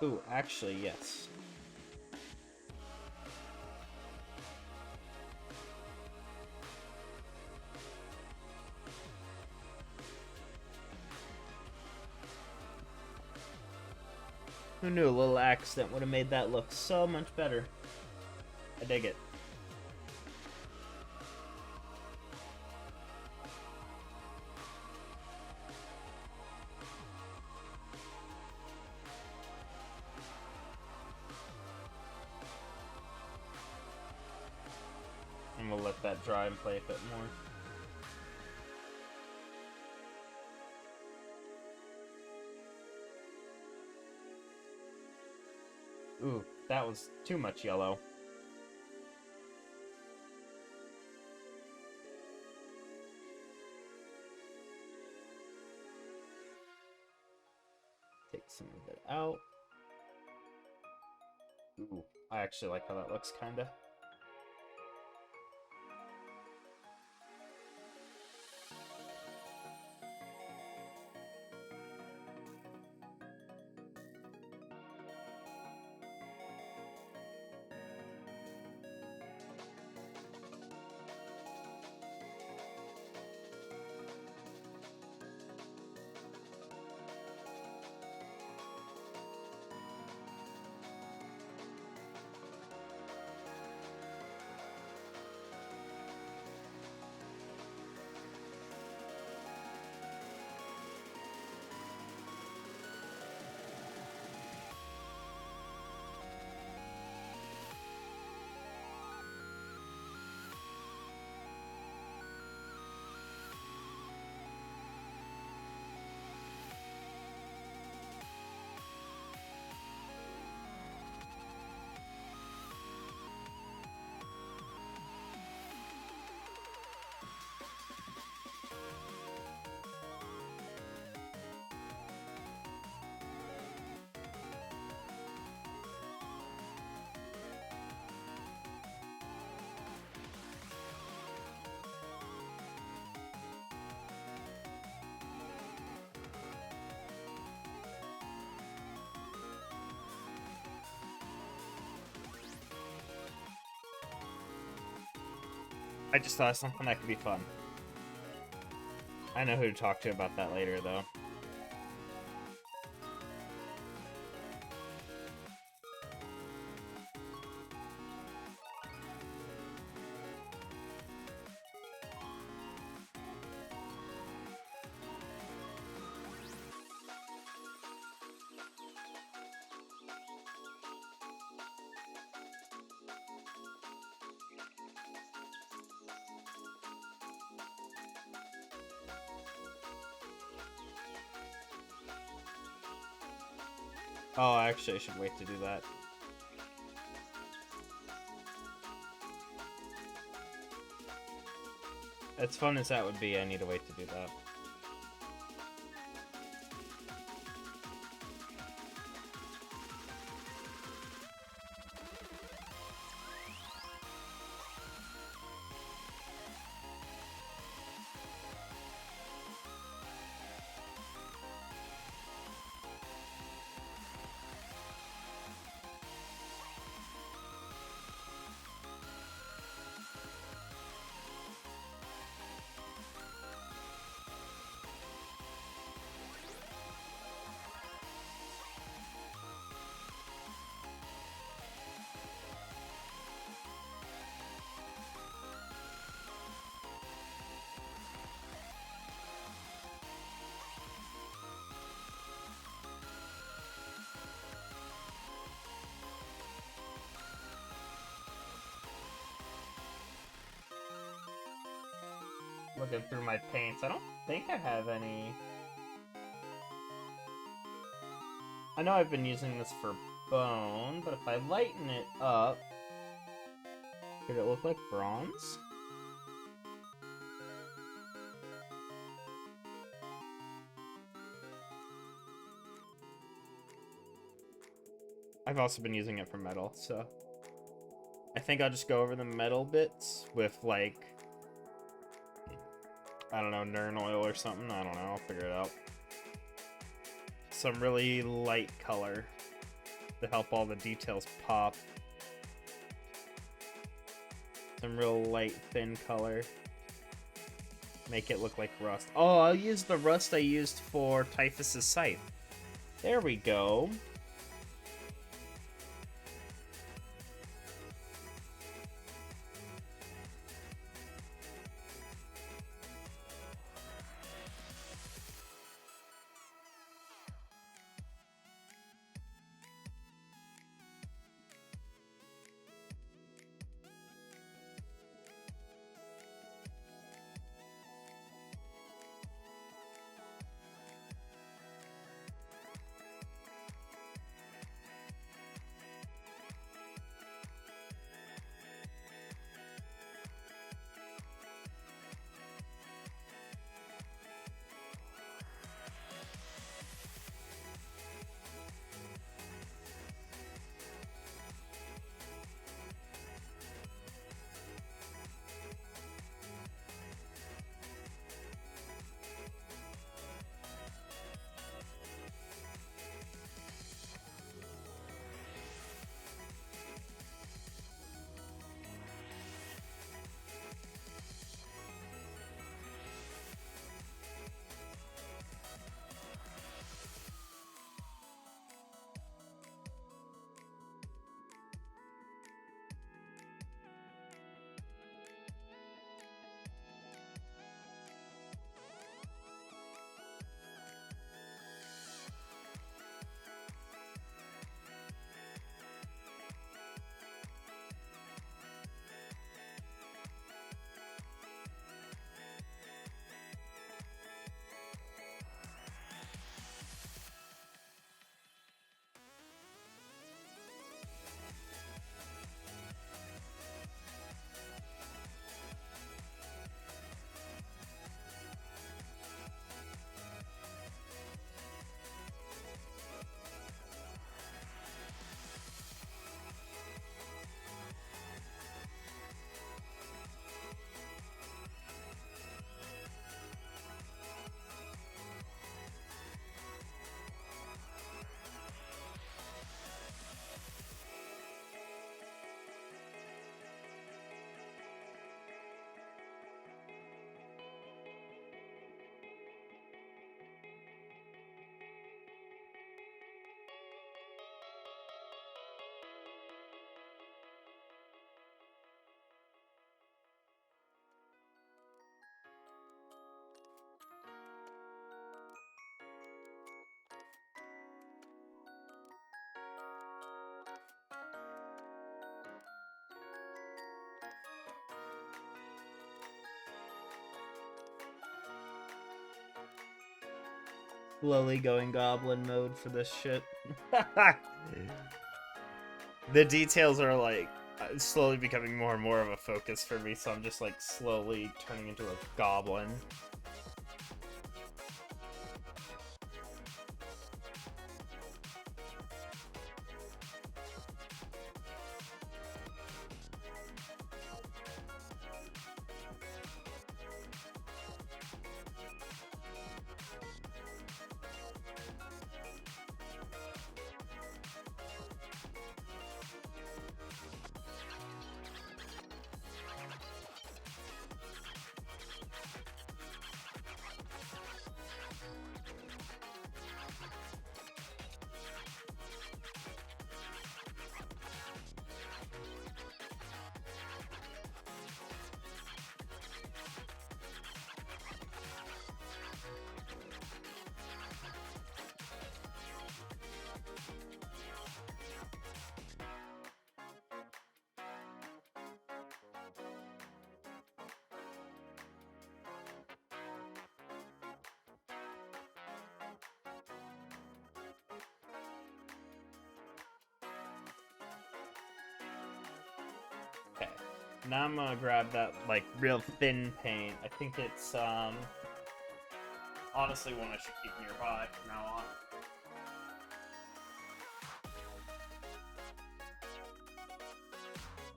Ooh, actually, yes. Who knew a little accident would have made that look so much better? I dig it. And we'll let that dry and play a bit more. Ooh, that was too much yellow. Take some of it out. Ooh, I actually like how that looks, kinda. I just thought of something that could be fun. I know who to talk to about that later, though. Oh, actually, I should wait to do that. As fun as that would be, I need to wait to do that. Looking through my paints, I don't think I have any... I know I've been using this for bone, but if I lighten it up, could it look like bronze? I've also been using it for metal, so... I think I'll just go over the metal bits with, like... I don't know, Nern oil or something. I don't know, I'll figure it out. Some really light color. to help all the details pop. Some real light, thin color. Make it look like rust. Oh, I'll use the rust I used for Typhus's scythe. There we go. Slowly going goblin mode for this shit. The details are like slowly becoming more and more of a focus for me, so I'm just like slowly turning into a goblin. Okay. Now I'm gonna grab that, like, real thin paint. I think it's, honestly one I should keep nearby from now on.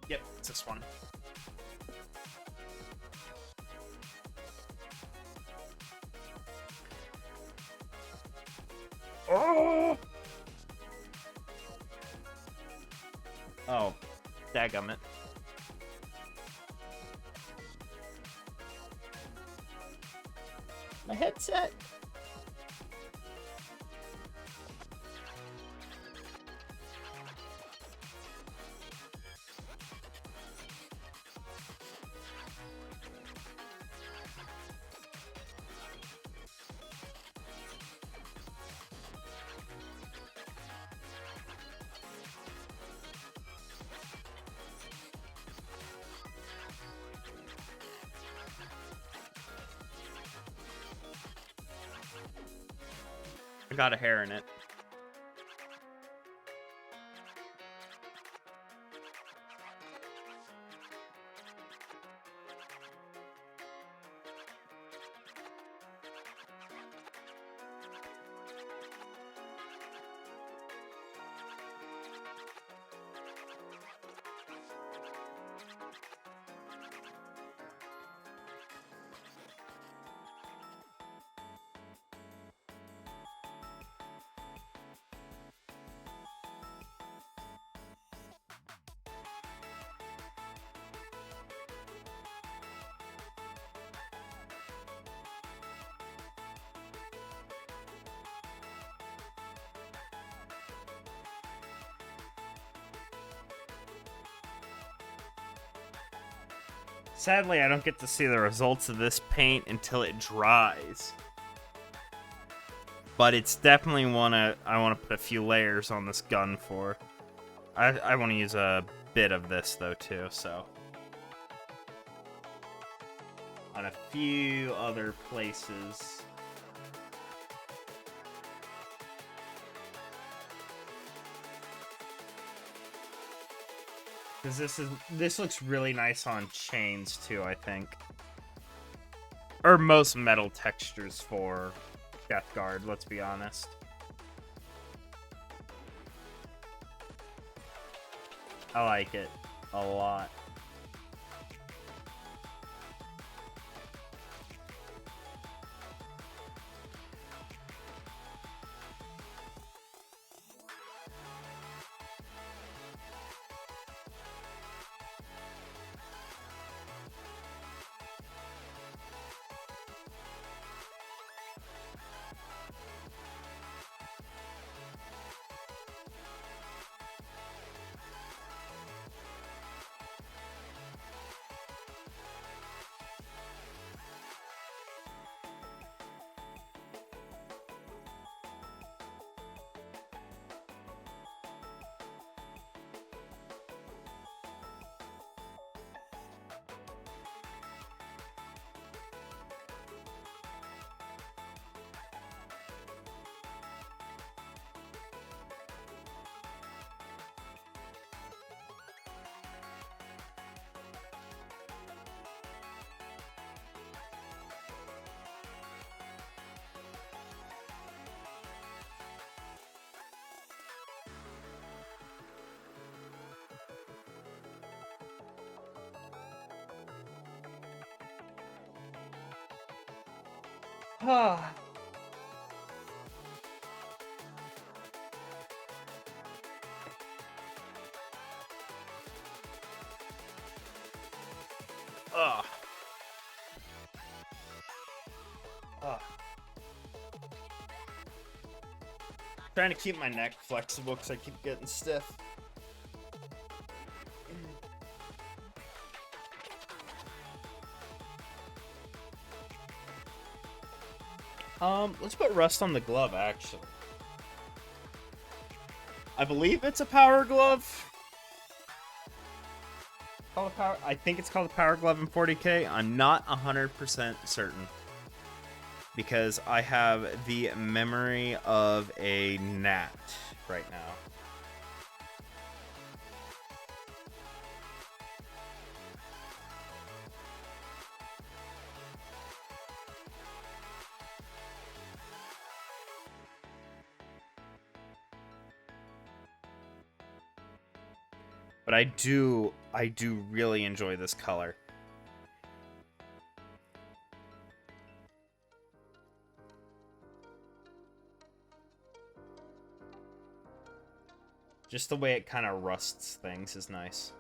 Yep, it's this one. Oh! Oh, dadgummit. My headset. I got a hair in it. Sadly, I don't get to see the results of this paint until it dries. But it's definitely I want to put a few layers on this gun for. I want to use a bit of this though too, so. On a few other places. Because this looks really nice on chains too, I think. Or most metal textures for Death Guard, let's be honest. I like it a lot. Ah. Ugh. Ugh. Trying to keep my neck flexible because I keep getting stiff. Let's put rust on the glove, actually. I believe it's a power glove. I think it's called a power glove in 40K. I'm not 100% certain. Because I have the memory of a gnat right now. But I do really enjoy this color. Just the way it kind of rusts things is nice.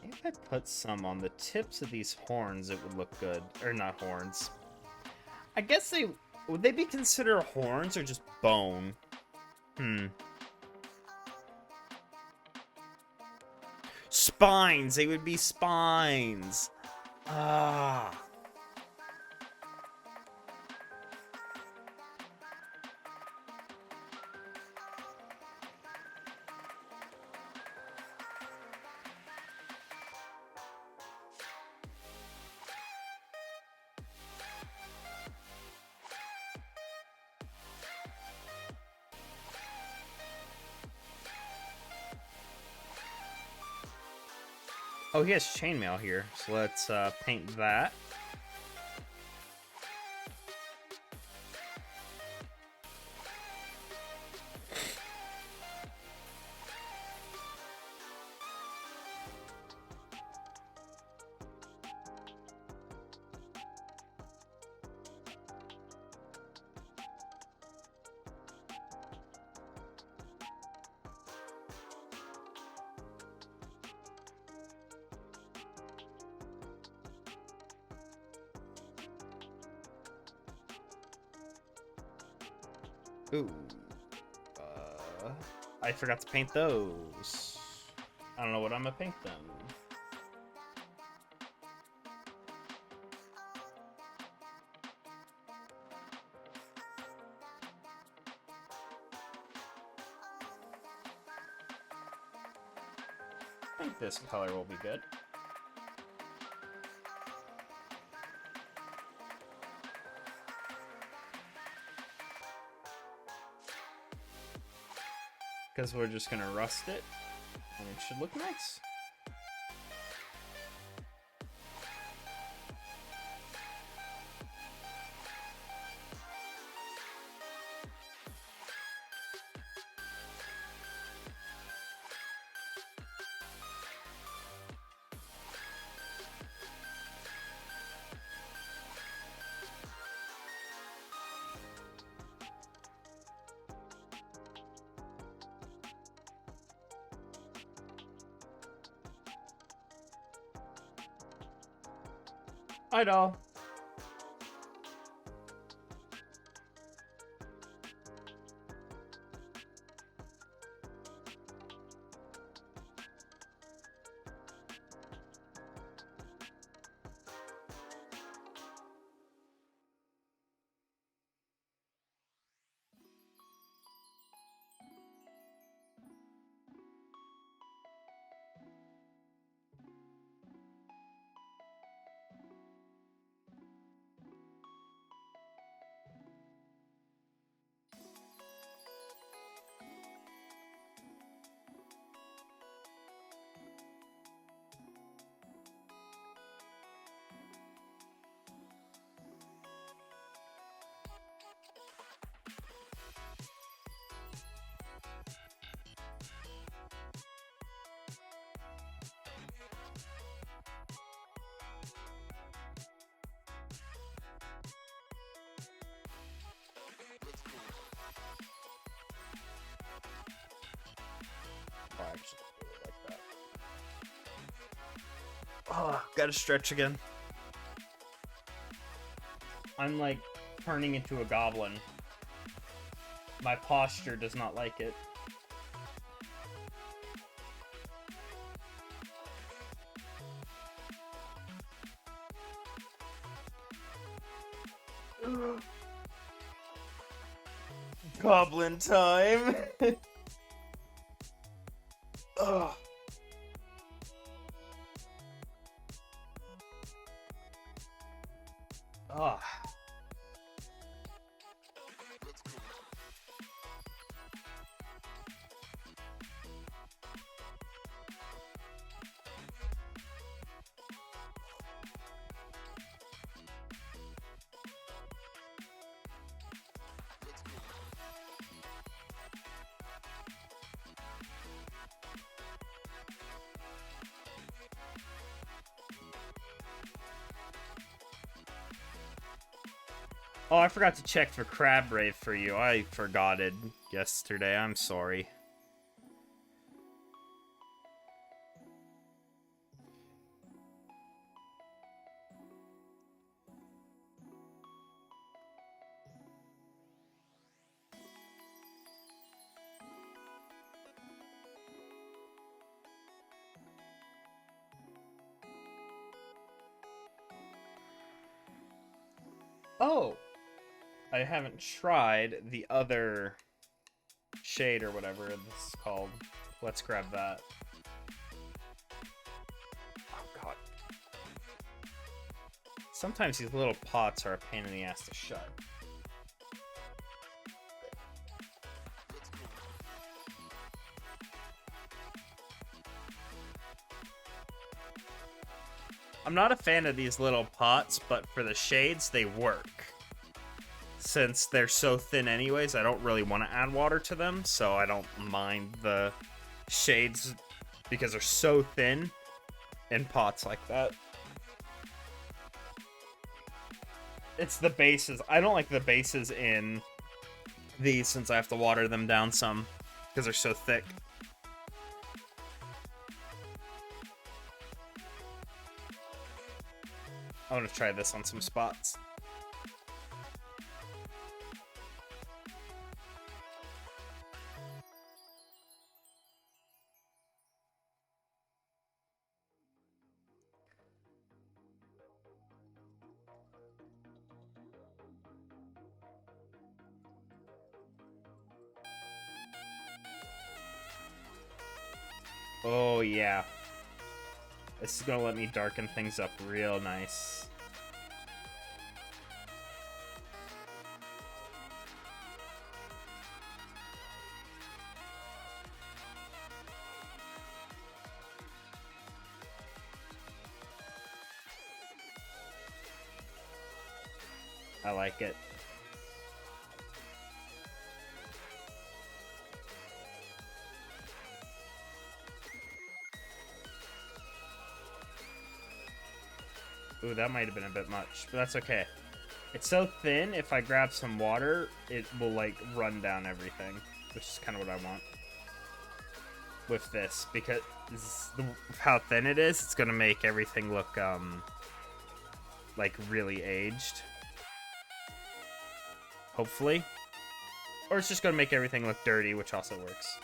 Maybe if I put some on the tips of these horns, it would look good. Or not horns. I guess would they be considered horns or just bone? Spines! They would be spines! Ah. Oh, he has chainmail here, so let's paint that. Ooh. I forgot to paint those. I don't know what I'm gonna paint them. I think this color will be good. Because we're just gonna rust it, and it should look nice. Hi, doll. Oh, I actually really like that. Oh, gotta stretch again. I'm like turning into a goblin. My posture does not like it. Goblin time. Ugh. Ugh. Oh, I forgot to check for Crab Rave for you. I forgot it yesterday. I'm sorry. Oh, I haven't tried the other shade or whatever this is called. Let's grab that. Oh god. Sometimes these little pots are a pain in the ass to shut. I'm not a fan of these little pots, but for the shades, they work. Since they're so thin anyways, I don't really want to add water to them, so I don't mind the shades because they're so thin in pots like that. It's the bases. I don't like the bases in these since I have to water them down some because they're so thick. I want to try this on some spots. Oh yeah. This is gonna let me darken things up real nice. I like it. Ooh, that might have been a bit much, but that's okay. It's so thin, if I grab some water, it will, like, run down everything, which is kind of what I want with this, because how thin it is, it's gonna make everything look, like, really aged. Hopefully. Or it's just gonna make everything look dirty, which also works.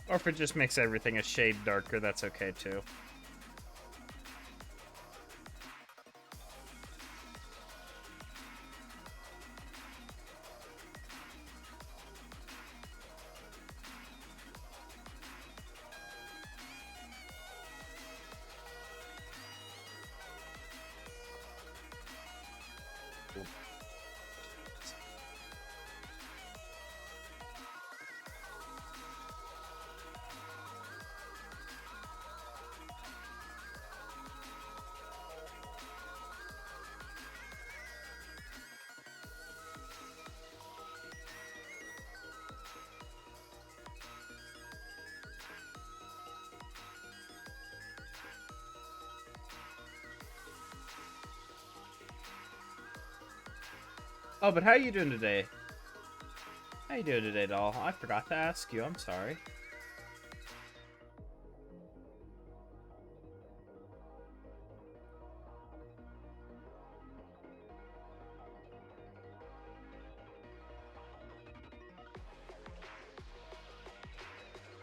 Or if it just makes everything a shade darker, that's okay too. Oh, but how you doing today? How you doing today, doll? I forgot to ask you. I'm sorry.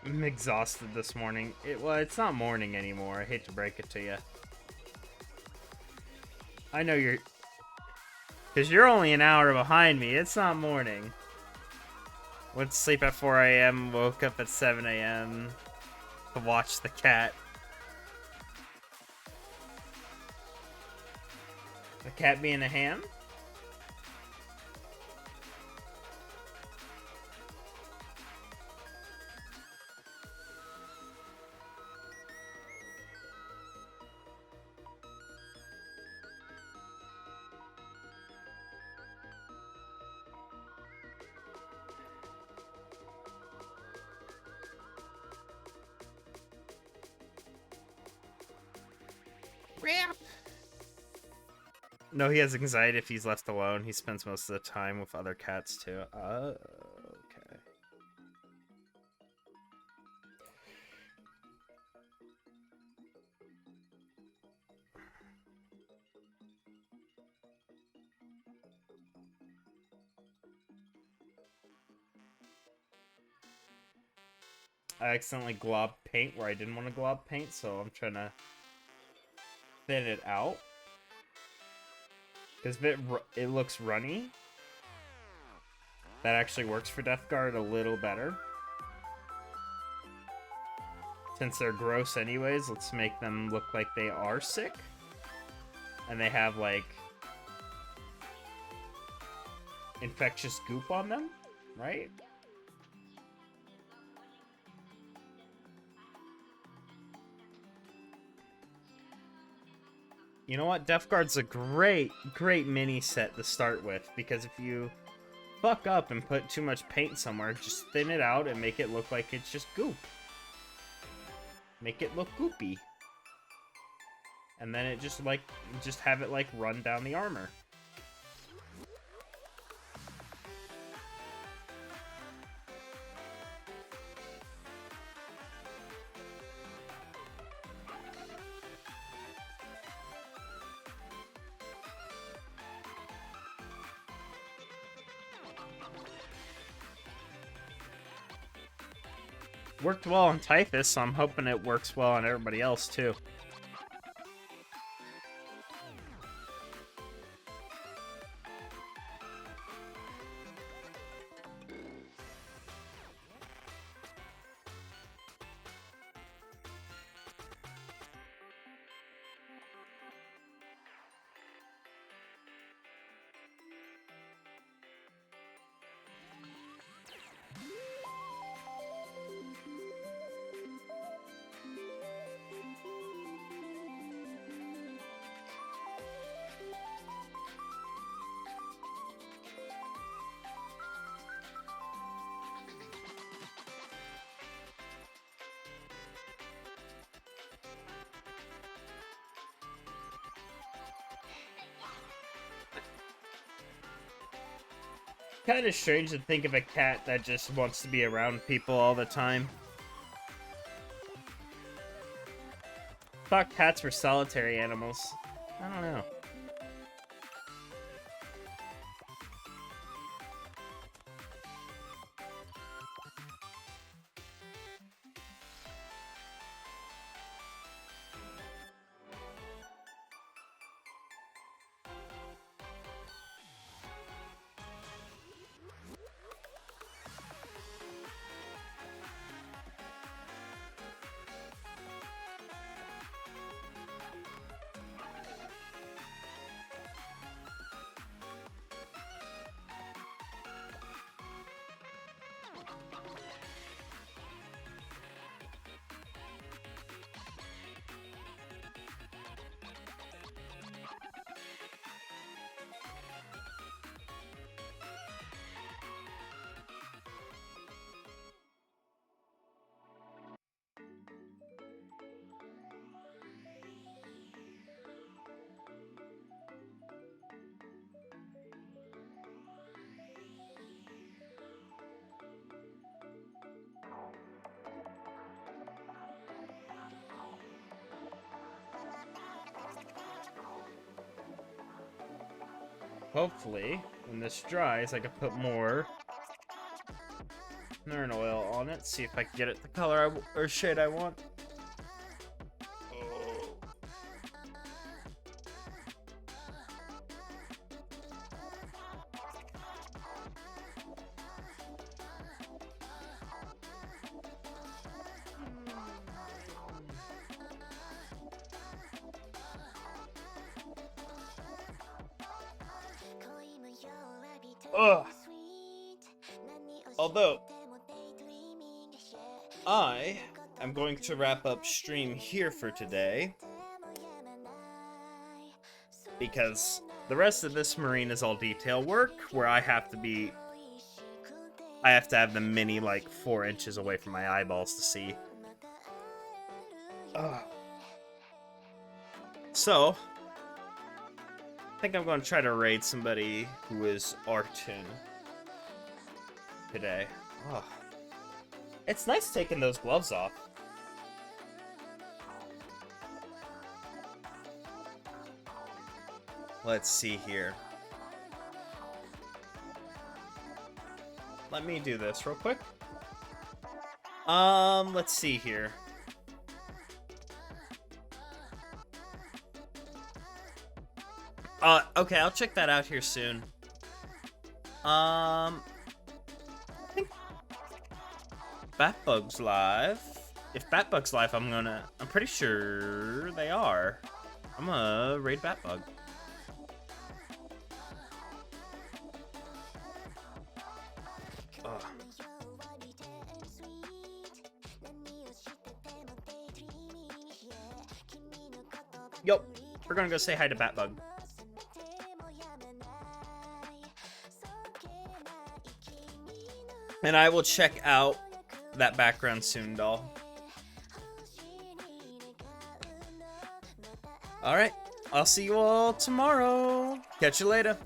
I'm exhausted this morning. Well, it's not morning anymore. I hate to break it to you. I know you're... Because you're only an hour behind me. It's not morning. Went to sleep at 4 a.m., woke up at 7 a.m. to watch the cat. The cat being a ham? crap! No, he has anxiety if he's left alone. He spends most of the time with other cats, too. Okay. I accidentally globbed paint where I didn't want to glob paint, so I'm trying to thin it out. Because it looks runny. That actually works for Death Guard a little better. Since they're gross anyways, let's make them look like they are sick. And they have, like, infectious goop on them, right? You know what? Death Guard's a great mini set to start with, because if you fuck up and put too much paint somewhere, just thin it out and make it look like it's just goop. Make it look goopy. And then it just have it like run down the armor. Worked well on Typhus, so I'm hoping it works well on everybody else too. Kind of strange to think of a cat that just wants to be around people all the time. Thought cats were solitary animals. I don't know. Hopefully, when this dries, I can put more Nern oil on it, see if I can get it the color or shade I want. Ugh. Although, I am going to wrap up stream here for today, because the rest of this marine is all detail work, where I have to have the mini like 4 inches away from my eyeballs to see. Ugh. So, I think I'm going to try to raid somebody who is Arton today. Oh. It's nice taking those gloves off. Let's see here. Let me do this real quick. Let's see here. Okay, I'll check that out here soon. I think Batbug's live. If Batbug's live, I'm pretty sure they are. I'm gonna raid Batbug. Yo, we're gonna go say hi to Batbug. And I will check out that background soon, doll. Alright, I'll see you all tomorrow. Catch you later.